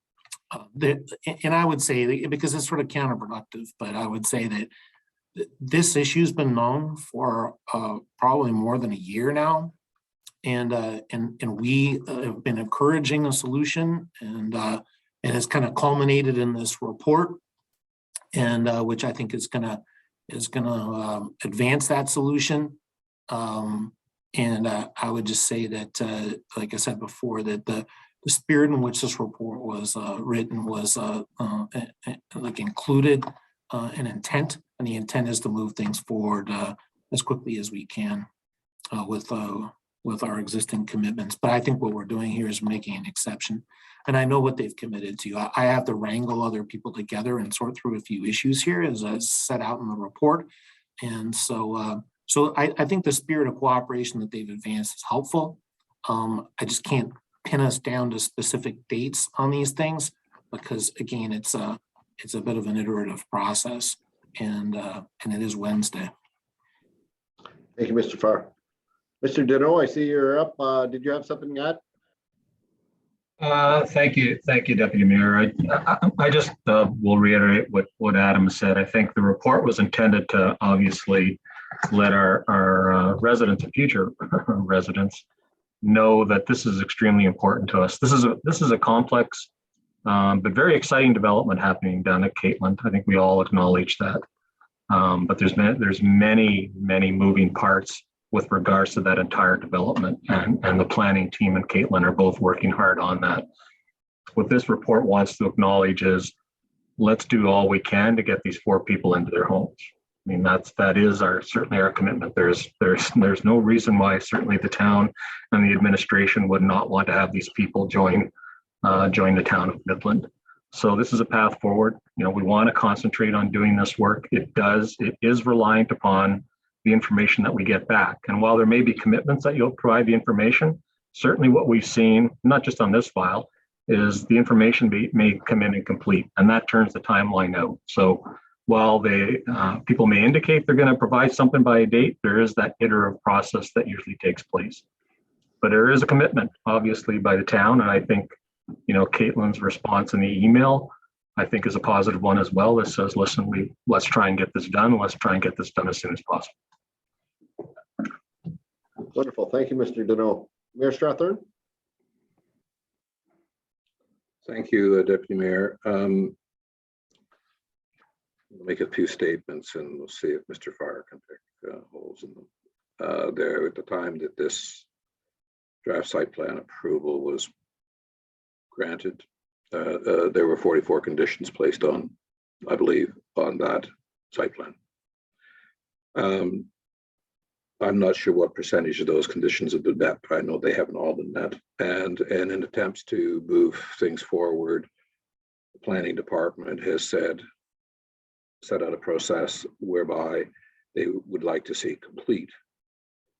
I would say, because it's sort of counterproductive, but I would say that this issue's been known for probably more than a year now. And we have been encouraging a solution, and it has kind of culminated in this report, and which I think is gonna advance that solution. And I would just say that, like I said before, that the spirit in which this report was written was included an intent, and the intent is to move things forward as quickly as we can with our existing commitments. But I think what we're doing here is making an exception. And I know what they've committed to. I have to wrangle other people together and sort through a few issues here as set out in the report. And so I think the spirit of cooperation that they've advanced is helpful. I just can't pin us down to specific dates on these things because, again, it's a bit of an iterative process, and it is Wednesday. Thank you, Mr. Farr. Mr. Deneau, I see you're up. Did you have something to add? Thank you, Deputy Mayor. I just will reiterate what Adam said. I think the report was intended to obviously let our residents and future residents know that this is extremely important to us. This is a complex but very exciting development happening down at Caitland. I think we all acknowledge that. But there's many moving parts with regards to that entire development, and the planning team and Caitland are both working hard on that. What this report wants to acknowledge is, let's do all we can to get these 4 people into their homes. I mean, that is certainly our commitment. There's no reason why certainly the town and the administration would not want to have these people join the town of Midland. So this is a path forward. You know, we want to concentrate on doing this work. It is reliant upon the information that we get back. And while there may be commitments that you'll provide the information, certainly what we've seen, not just on this file, is the information may come in incomplete, and that turns the timeline out. So while people may indicate they're going to provide something by a date, there is that iterative process that usually takes place. But there is a commitment, obviously, by the town, and I think, you know, Caitlin's response in the email, I think, is a positive one as well, that says, listen, let's try and get this done. Let's try and get this done as soon as possible. Wonderful. Thank you, Mr. Deneau. Mayor Strathern? Thank you, Deputy Mayor. I'll make a few statements and we'll see if Mr. Farr can pick holes in them. There, at the time that this draft site plan approval was granted, there were 44 conditions placed on, I believe, on that site plan. I'm not sure what percentage of those conditions have been met, but I know they haven't all been met. And in attempts to move things forward, the planning department has set out a process whereby they would like to see complete.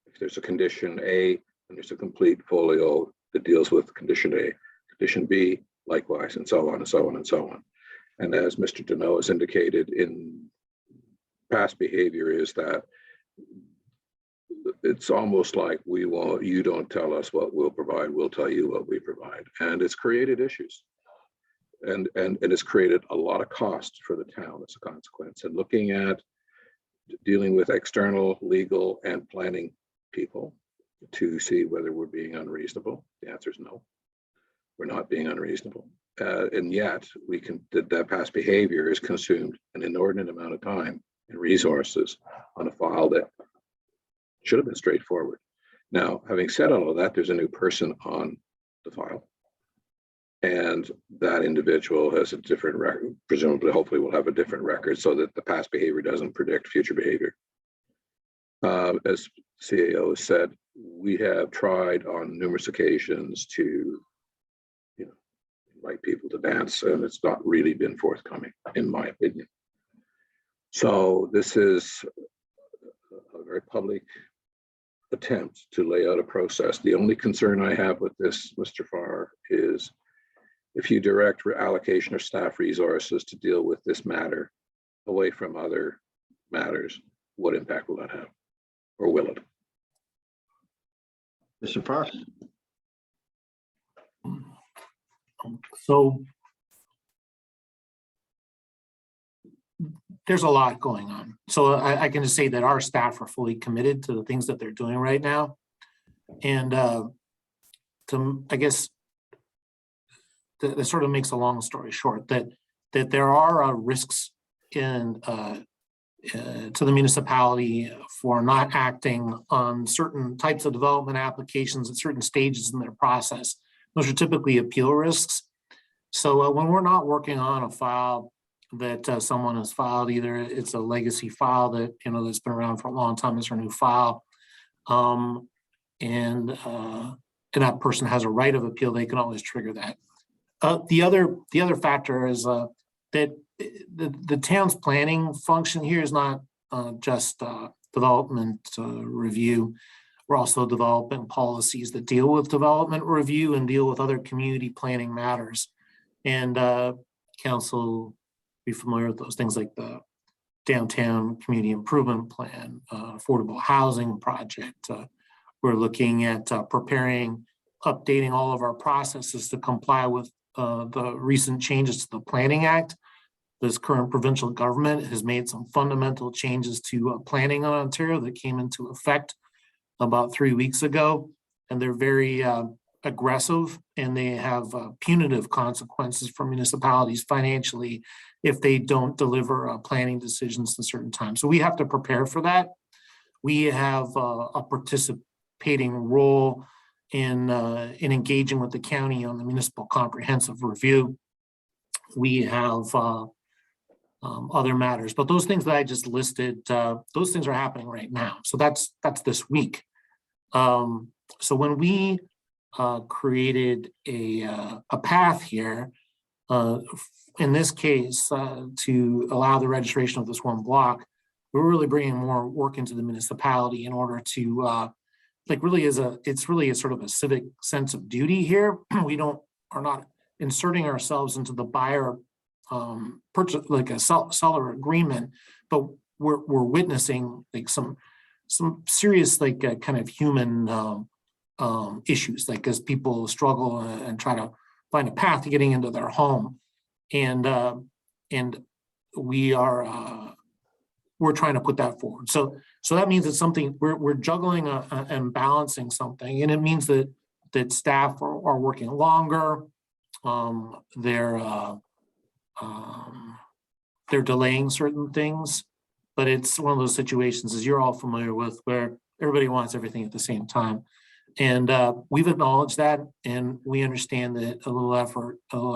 If there's a condition A and there's a complete folio that deals with condition A, condition B, likewise, and so on and so on and so on. And as Mr. Deneau has indicated, in past behavior is that it's almost like you don't tell us what we'll provide, we'll tell you what we provide. And it's created issues. And it's created a lot of cost for the town as a consequence. And looking at dealing with external legal and planning people to see whether we're being unreasonable, the answer is no. We're not being unreasonable. And yet that past behavior has consumed an inordinate amount of time and resources on a file that should have been straightforward. Now, having said all of that, there's a new person on the file. And that individual has a different record, presumably, hopefully will have a different record so that the past behavior doesn't predict future behavior. As CAO said, we have tried on numerous occasions to, invite people to dance, and it's not really been forthcoming, in my opinion. So this is a very public attempt to lay out a process. The only concern I have with this, Mr. Farr, is if you direct allocation of staff resources to deal with this matter away from other matters, what impact will that have? Or will it? Mr. Farr? So there's a lot going on. So I can just say that our staff are fully committed to the things that they're doing right now. And I guess that sort of makes a long story short, that there are risks to the municipality for not acting on certain types of development applications at certain stages in their process. Those are typically appeal risks. So when we're not working on a file that someone has filed, either it's a legacy file that that's been around for a long time, it's a new file, and that person has a right of appeal, they can always trigger that. The other factor is that the town's planning function here is not just development review. We're also developing policies that deal with development review and deal with other community planning matters. And council be familiar with those things like the downtown community improvement plan, affordable housing project. We're looking at updating all of our processes to comply with the recent changes to the Planning Act. This current provincial government has made some fundamental changes to planning in Ontario that came into effect about 3 weeks ago, and they're very aggressive, and they have punitive consequences for municipalities financially if they don't deliver planning decisions in certain times. So we have to prepare for that. We have a participating role in engaging with the county on the municipal comprehensive review. We have other matters, but those things that I just listed, those things are happening right now. So that's this week. So when we created a path here, in this case, to allow the registration of this one block, we're really bringing more work into the municipality in order to, it's really a sort of a civic sense of duty here. Are not inserting ourselves into the buyer purchase, like a seller agreement, but we're witnessing like some serious kind of human issues, like as people struggle and try to find a path to getting into their home, and we're trying to put that forward. So that means it's something we're juggling and balancing something, and it means that staff are working longer. They're delaying certain things, but it's one of those situations, as you're all familiar with, where everybody wants everything at the same time. And we've acknowledged that, and we understand that a little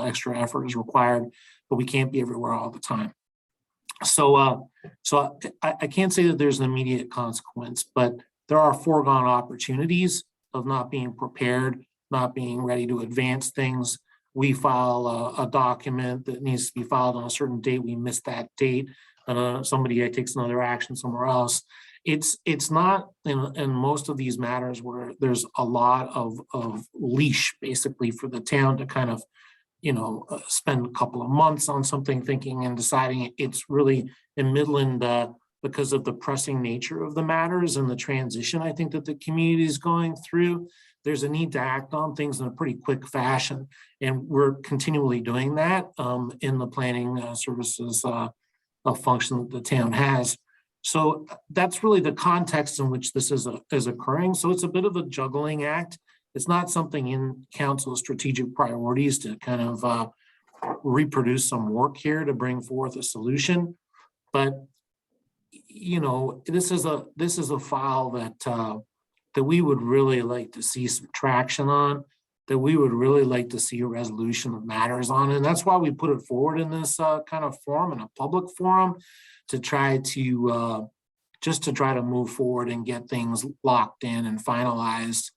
extra effort is required, but we can't be everywhere all the time. So I can't say that there's an immediate consequence, but there are foregone opportunities of not being prepared, not being ready to advance things. We file a document that needs to be filed on a certain date. We miss that date. Somebody takes another action somewhere else. It's not in most of these matters where there's a lot of leash basically for the town to kind of, spend a couple of months on something, thinking and deciding. It's really in Midland, because of the pressing nature of the matters and the transition I think that the community is going through. There's a need to act on things in a pretty quick fashion, and we're continually doing that in the planning services function that the town has. So that's really the context in which this is occurring. So it's a bit of a juggling act. It's not something in council's strategic priorities to kind of reproduce some work here to bring forth a solution. But this is a file that we would really like to see some traction on, that we would really like to see a resolution of matters on. And that's why we put it forward in this kind of forum, in a public forum, to try to move forward and get things locked in and finalized,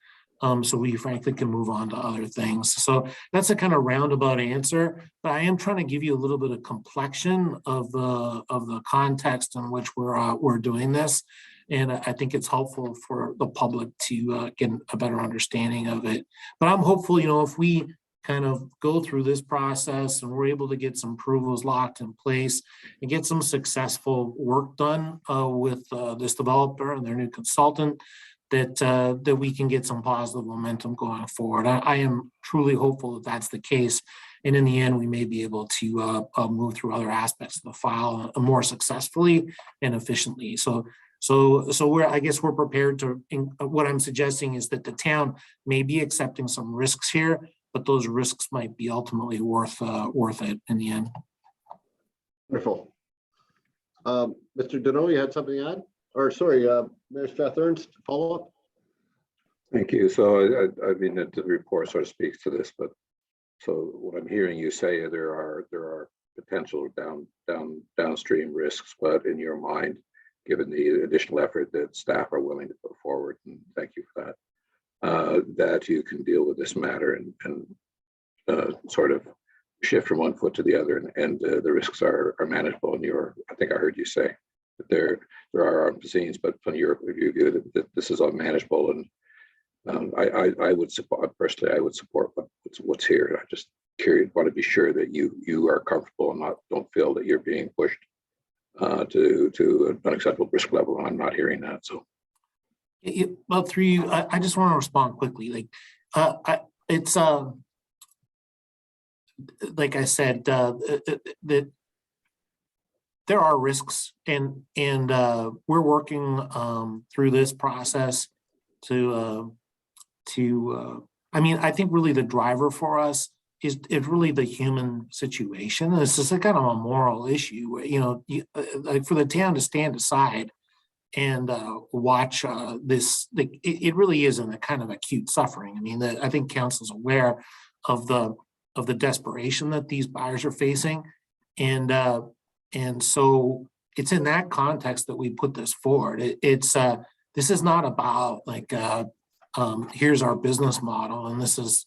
so we frankly can move on to other things. So that's a kind of roundabout answer, but I am trying to give you a little bit of complexion of the context in which we're doing this. And I think it's helpful for the public to get a better understanding of it. But I'm hopeful, if we kind of go through this process and we're able to get some approvals locked in place and get some successful work done with this developer and their new consultant, that we can get some positive momentum going forward. I am truly hopeful that that's the case. And in the end, we may be able to move through other aspects of the file more successfully and efficiently. So I guess we're prepared to, what I'm suggesting is that the town may be accepting some risks here, but those risks might be ultimately worth it in the end. Wonderful. Mr. Deneau, you had something to add? Or sorry, Mayor Strath-Ernst, follow up? Thank you. So I mean, the report sort of speaks to this, but so what I'm hearing you say, there are potential downstream risks, but in your mind, given the additional effort that staff are willing to put forward, and thank you for that, that you can deal with this matter and sort of shift from one foot to the other, and the risks are manageable. And I think I heard you say that there are unforeseens, but from your view that this is unmanageable, and I would support, personally, I would support what's here. I just want to be sure that you are comfortable and don't feel that you're being pushed to an unacceptable risk level. I'm not hearing that. So Well, through you, I just want to respond quickly. It's like I said, that there are risks, and we're working through this process to I mean, I think really the driver for us is really the human situation. This is a kind of a moral issue, you know, like for the town to stand aside and watch this. It really is in a kind of acute suffering. I mean, I think council's aware of the desperation that these buyers are facing, and so it's in that context that we put this forward. This is not about like here's our business model and this is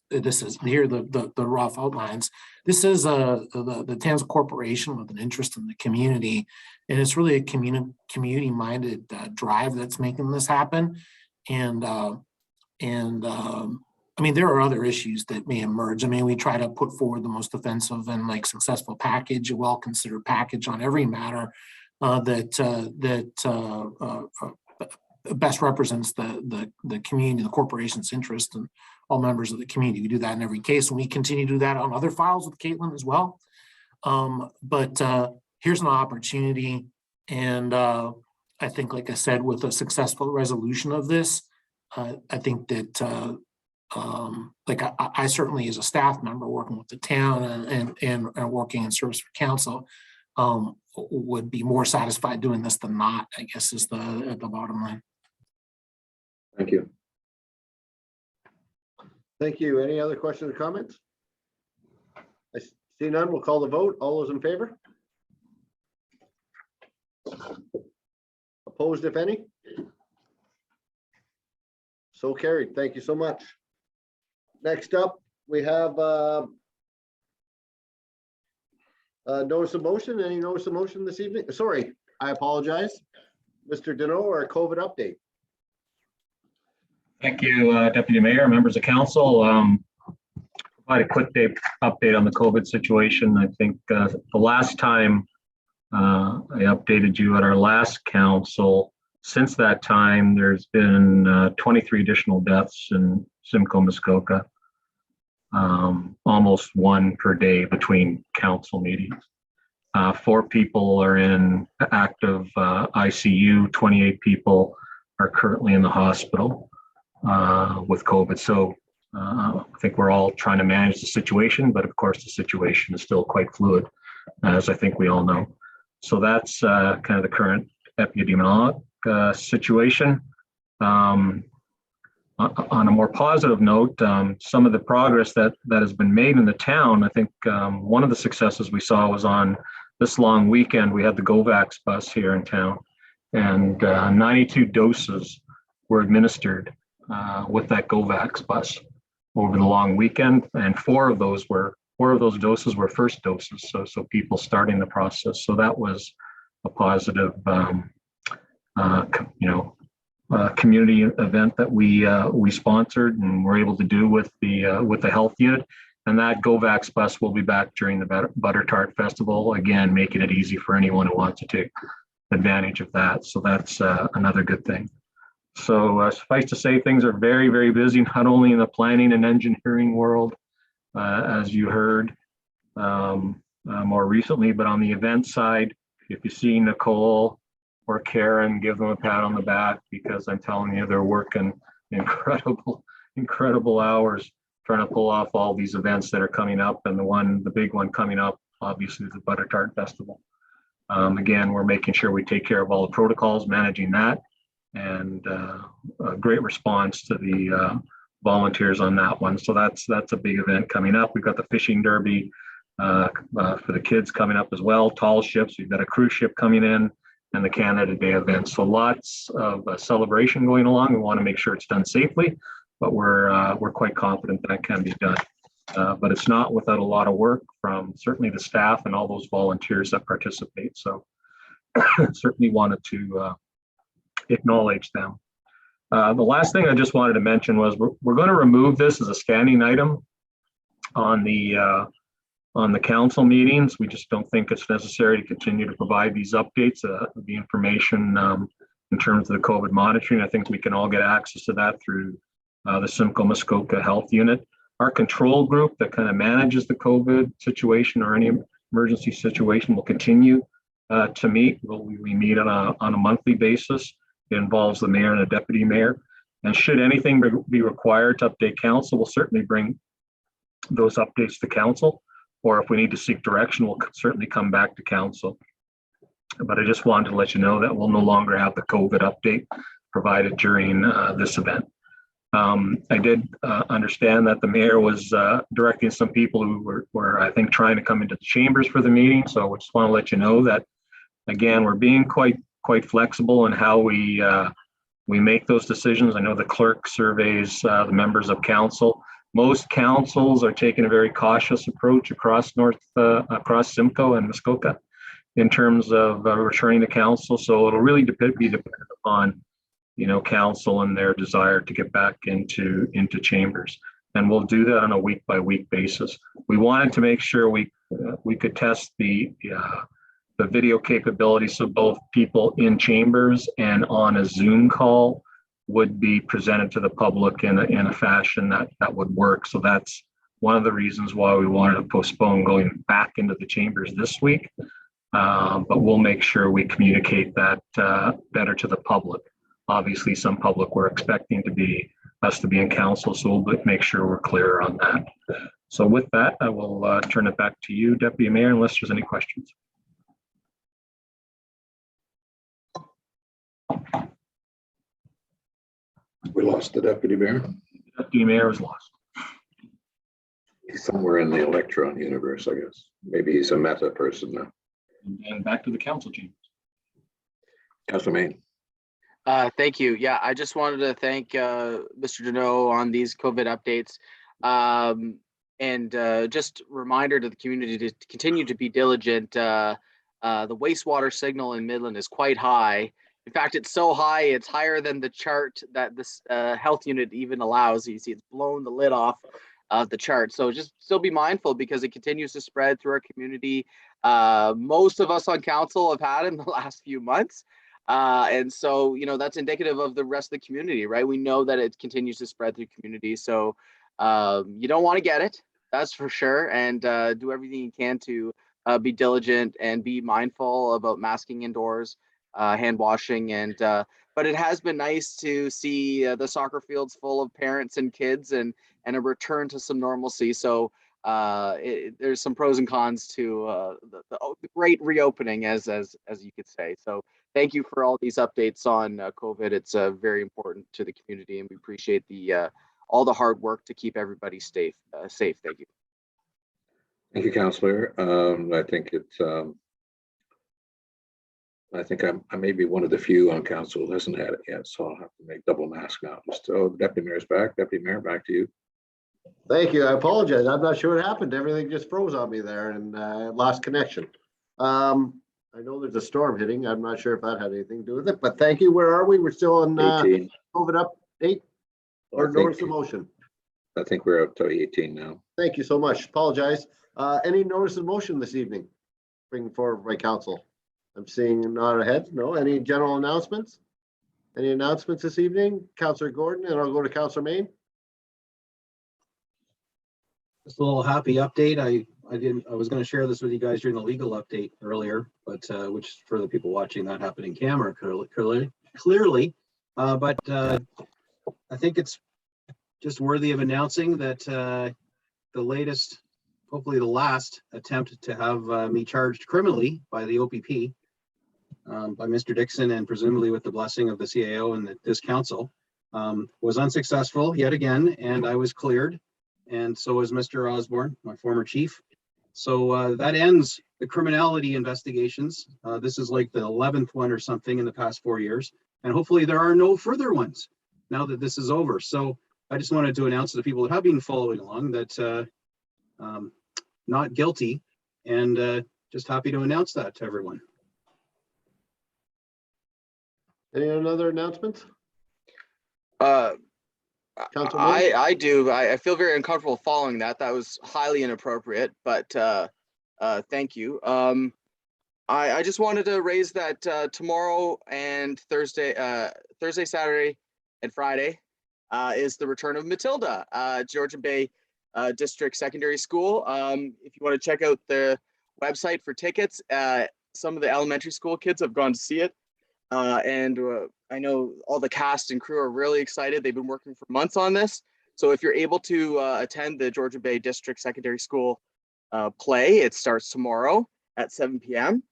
here the rough outlines. This is the town's corporation with an interest in the community, and it's really a community minded drive that's making this happen. And I mean, there are other issues that may emerge. I mean, we try to put forward the most offensive and like successful package, a well-considered package on every matter that best represents the community, the corporation's interest, and all members of the community. We do that in every case, and we continue to do that on other files with Caitlin as well. But here's an opportunity, and I think, like I said, with a successful resolution of this, I think that like I certainly, as a staff member working with the town and working in service for council, would be more satisfied doing this than not, I guess, is at the bottom line. thank you. Thank you. Any other questions or comments? I see none. We'll call the vote. All those in favor? Opposed, if any? So carried. Thank you so much. Next up, we have notice of motion. Any notice of motion this evening? Sorry, I apologize. Mr. Deneau, or a COVID update? Thank you, Deputy Mayor, members of council. Provide a quick update on the COVID situation. I think the last time I updated you at our last council, since that time, there's been 23 additional deaths in Simcoe, Muskoka, almost one per day between council meetings. 4 people are in active ICU, 28 people are currently in the hospital with COVID. So I think we're all trying to manage the situation, but of course the situation is still quite fluid, as I think we all know. So that's kind of the current epidemiologic situation. On a more positive note, some of the progress that has been made in the town, I think one of the successes we saw was on this long weekend. We had the GoVax bus here in town, and 92 doses were administered with that GoVax bus over the long weekend, and 4 of those doses were first doses, so people starting the process. So that was a positive, community event that we sponsored and were able to do with the health unit. And that GoVax bus will be back during the Butter Tart Festival, again, making it easy for anyone who wants to take advantage of that. So that's another good thing. So suffice to say, things are very, very busy, not only in the planning and engineering world, as you heard more recently, but on the event side. If you see Nicole or Karen, give them a pat on the back, because I'm telling you, they're working incredible hours trying to pull off all these events that are coming up. And the big one coming up, obviously, is the Butter Tart Festival. Again, we're making sure we take care of all the protocols, managing that, and a great response to the volunteers on that one. So that's a big event coming up. We've got the fishing derby for the kids coming up as well, tall ships. We've got a cruise ship coming in, and the Canada Day event. So lots of celebration going along. We want to make sure it's done safely, but we're quite confident that can be done. But it's not without a lot of work from certainly the staff and all those volunteers that participate. So certainly wanted to acknowledge them. The last thing I just wanted to mention was we're going to remove this as a standing item on the on the council meetings. We just don't think it's necessary to continue to provide these updates, the information in terms of the COVID monitoring. I think we can all get access to that through the Simcoe Muskoka Health Unit. Our control group that kind of manages the COVID situation or any emergency situation will continue to meet. We meet on a monthly basis. It involves the mayor and the deputy mayor. And should anything be required to update council, we'll certainly bring those updates to council. Or if we need to seek direction, we'll certainly come back to council. But I just wanted to let you know that we'll no longer have the COVID update provided during this event. I did understand that the mayor was directing some people who were, I think, trying to come into the chambers for the meeting. So I just want to let you know that, again, we're being quite flexible in how we make those decisions. I know the clerk surveys the members of council. Most councils are taking a very cautious approach across Simcoe and Muskoka in terms of returning to council. So it'll really be dependent upon, council and their desire to get back into chambers. And we'll do that on a week by week basis. We wanted to make sure we could test the video capability, so both people in chambers and on a Zoom call would be presented to the public in a fashion that would work. So that's one of the reasons why we wanted to postpone going back into the chambers this week. But we'll make sure we communicate that better to the public. Obviously, some public were expecting us to be in council, so we'll make sure we're clear on that. So with that, I will turn it back to you, Deputy Mayor, unless there's any questions. We lost the deputy mayor. Deputy Mayor was lost. He's somewhere in the electron universe, I guess. Maybe he's a meta person now. And back to the council chambers. Councilor Main. Thank you. Yeah, I just wanted to thank Mr. Deneau on these COVID updates. And just reminder to the community to continue to be diligent. The wastewater signal in Midland is quite high. In fact, it's so high, it's higher than the chart that this health unit even allows. You see, it's blown the lid off of the chart. So just still be mindful because it continues to spread through our community. Most of us on council have had it in the last few months. And so, that's indicative of the rest of the community, right? We know that it continues to spread through community. So you don't want to get it, that's for sure. And do everything you can to be diligent and be mindful about masking indoors, hand washing. And but it has been nice to see the soccer fields full of parents and kids and a return to some normalcy. So there's some pros and cons to the great reopening, as you could say. So thank you for all these updates on COVID. It's very important to the community, and we appreciate all the hard work to keep everybody safe. Thank you. Thank you, Councillor. I think I may be one of the few on council who hasn't had it yet, so I'll have to make double mask now. The Deputy Mayor's back. Deputy Mayor, back to you. Thank you. I apologize. I'm not sure what happened. Everything just froze on me there and lost connection. I know there's a storm hitting. I'm not sure if that had anything to do with it, but thank you. Where are we? We're still on COVID update or notice of motion. I think we're up to 18 now. Thank you so much. Apologize. Any notice of motion this evening? Bringing forward by council. I'm seeing nod ahead. No. Any general announcements? Any announcements this evening? Councillor Gordon, and I'll go to Councillor Main. Just a little happy update. I was going to share this with you guys during the legal update earlier, but which for the people watching that happened in camera clearly. But I think it's just worthy of announcing that the latest, hopefully the last attempt to have me charged criminally by the OPP, by Mr. Dixon, and presumably with the blessing of the CAO and this council, was unsuccessful yet again, and I was cleared. And so was Mr. Osborne, my former chief. So that ends the criminality investigations. This is like the 11th one or something in the past 4 years. And hopefully there are no further ones now that this is over. So I just wanted to announce to the people that have been following along that not guilty, and just happy to announce that to everyone. Any other announcements? Councilor Moore? I do. I feel very uncomfortable following that. That was highly inappropriate, but thank you. I just wanted to raise that tomorrow and Thursday, Saturday, and Friday is the return of Matilda, Georgian Bay District Secondary School. If you want to check out the website for tickets, some of the elementary school kids have gone to see it. And I know all the cast and crew are really excited. They've been working for months on this. So if you're able to attend the Georgian Bay District Secondary School play, it starts tomorrow at 7 p.m.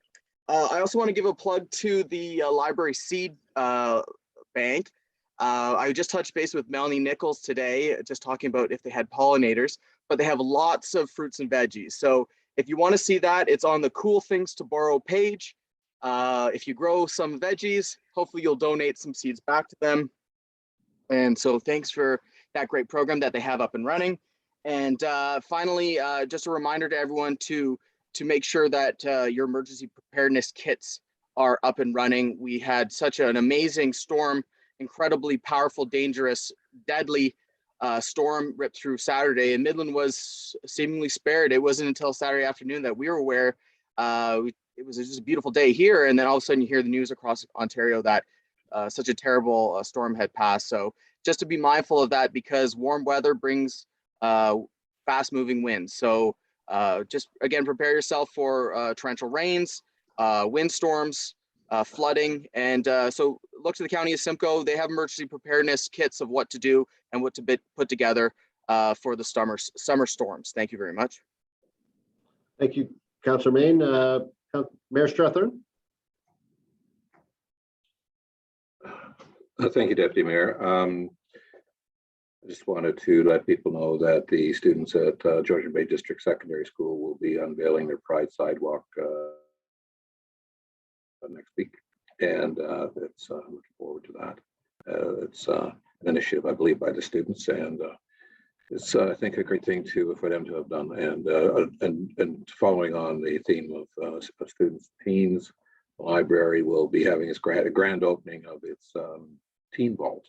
I also want to give a plug to the library seed bank. I just touched base with Melanie Nichols today, just talking about if they had pollinators, but they have lots of fruits and veggies. So if you want to see that, it's on the Cool Things to Borrow page. If you grow some veggies, hopefully you'll donate some seeds back to them. And so thanks for that great program that they have up and running. And finally, just a reminder to everyone to make sure that your emergency preparedness kits are up and running. We had such an amazing storm, incredibly powerful, dangerous, deadly storm ripped through Saturday, and Midland was seemingly spared. It wasn't until Saturday afternoon that we were aware. It was just a beautiful day here, and then all of a sudden you hear the news across Ontario that such a terrible storm had passed. So just to be mindful of that, because warm weather brings fast-moving winds. So just again, prepare yourself for torrential rains, windstorms, flooding, and so look to the County of Simcoe. They have emergency preparedness kits of what to do and what to put together for the summer storms. Thank you very much. Thank you, Councilor Main. Mayor Strathern? Thank you, Deputy Mayor. I just wanted to let people know that the students at Georgian Bay District Secondary School will be unveiling their Pride Sidewalk next week, and it's looking forward to that. It's an initiative, I believe, by the students, and it's I think a great thing for them to have done. And following on the theme of students, teens, the library will be having its grand opening of its teen vault.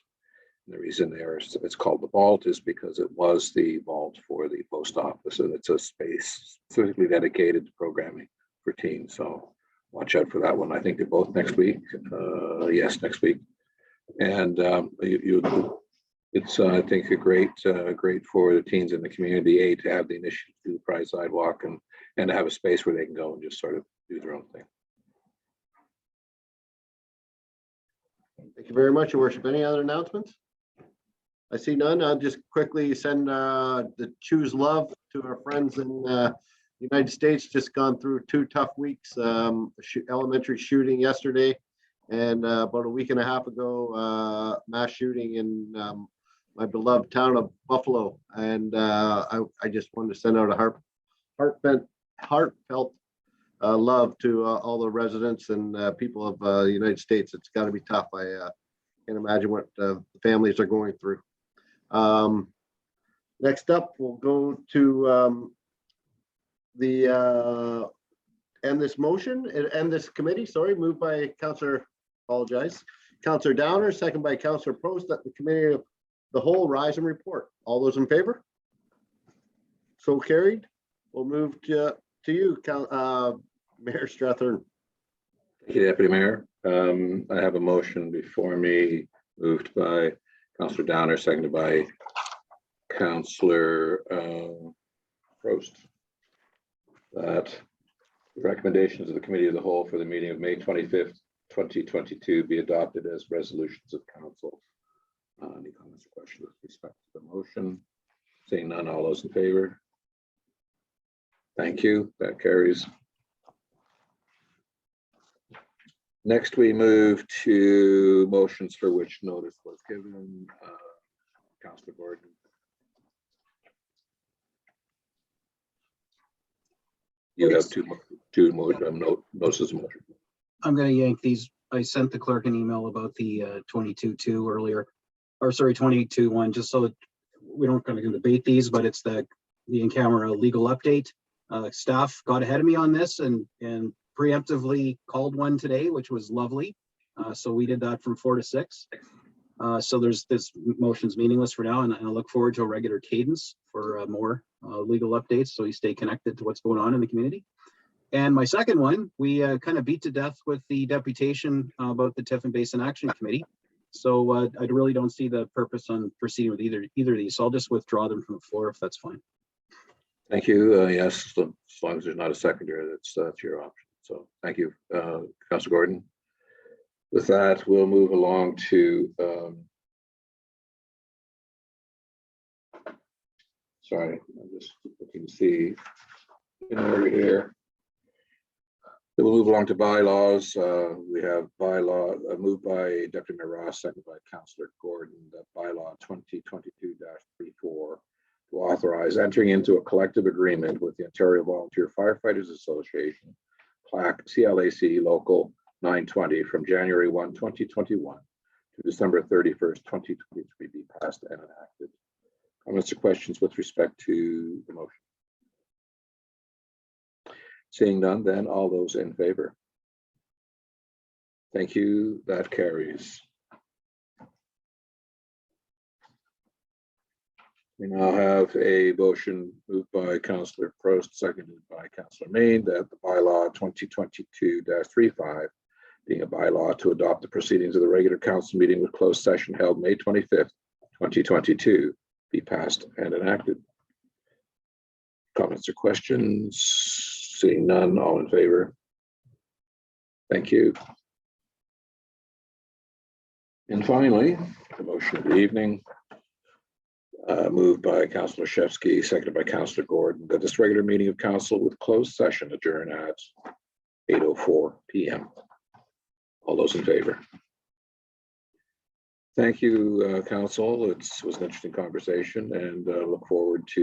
And the reason it's called the vault is because it was the vault for the post office, and it's a space specifically dedicated to programming for teens. So watch out for that one. I think they're both next week. Yes, next week. And it's I think a great for the teens in the community to have the initiative to do the Pride Sidewalk and to have a space where they can go and just sort of do their own thing. Thank you very much, Your Worship. Any other announcements? I see none. I'll just quickly send the choose love to our friends in the United States. Just gone through 2 tough weeks. Elementary shooting yesterday, and about a week and a half ago, mass shooting in my beloved town of Buffalo. And I just wanted to send out a heartfelt love to all the residents and people of the United States. It's got to be tough. I can't imagine what the families are going through. Next up, we'll go to the end this committee. Sorry, moved by Councillor Downer, second by Councillor Prost, that the committee of the whole rise and report. All those in favor? So carried. We'll move to you, Mayor Strathern. Thank you, Deputy Mayor. I have a motion before me, moved by Councillor Downer, seconded by Councillor Prost, that the recommendations of the Committee of the Whole for the meeting of May 25th, 2022 be adopted as resolutions of council. Any comments or questions with respect to the motion? Seeing none, all those in favor? Thank you. That carries. Next, we move to motions for which notice was given. Councillor Gordon. You have two notices of motion. I'm going to yank these. I sent the clerk an email about the 22-2 earlier, or sorry, 22-1, just so that we don't going to debate these, but it's the in-camera legal update. Staff got ahead of me on this and preemptively called one today, which was lovely. So we did that from 4 to 6. So this motion's meaningless for now, and I look forward to a regular cadence for more legal updates, so you stay connected to what's going on in the community. And my second one, we kind of beat to death with the deputation about the Tiffin Basin Action Committee. So I really don't see the purpose on proceeding with either of these. So I'll just withdraw them from the floor if that's fine. Thank you. Yes, as long as there's not a seconder, that's your option. So thank you, Councilor Gordon. With that, we'll move along to, sorry, I'm just looking to see in order here. Then we'll move along to bylaws. We have bylaw moved by Deputy Mayor Ross, seconded by Councillor Gordon, that bylaw 2022-34 to authorize entering into a collective agreement with the Ontario Volunteer Firefighters Association, CLAC Local 920, from January 1, 2021 to December 31st, 2023 be passed and enacted. Comments or questions with respect to the motion? Seeing none, then all those in favor? Thank you. That carries. We now have a motion moved by Councillor Prost, seconded by Councillor Main, that the bylaw 2022-35, being a bylaw to adopt the proceedings of the regular council meeting with closed session held May 25th, 2022, be passed and enacted. Comments or questions? Seeing none, all in favor? Thank you. And finally, the motion of the evening, moved by Councillor Shevsky, seconded by Councillor Gordon, that this regular meeting of council with closed session adjourn at 8:04 p.m. All those in favor? Thank you, council. It was an interesting conversation, and look forward to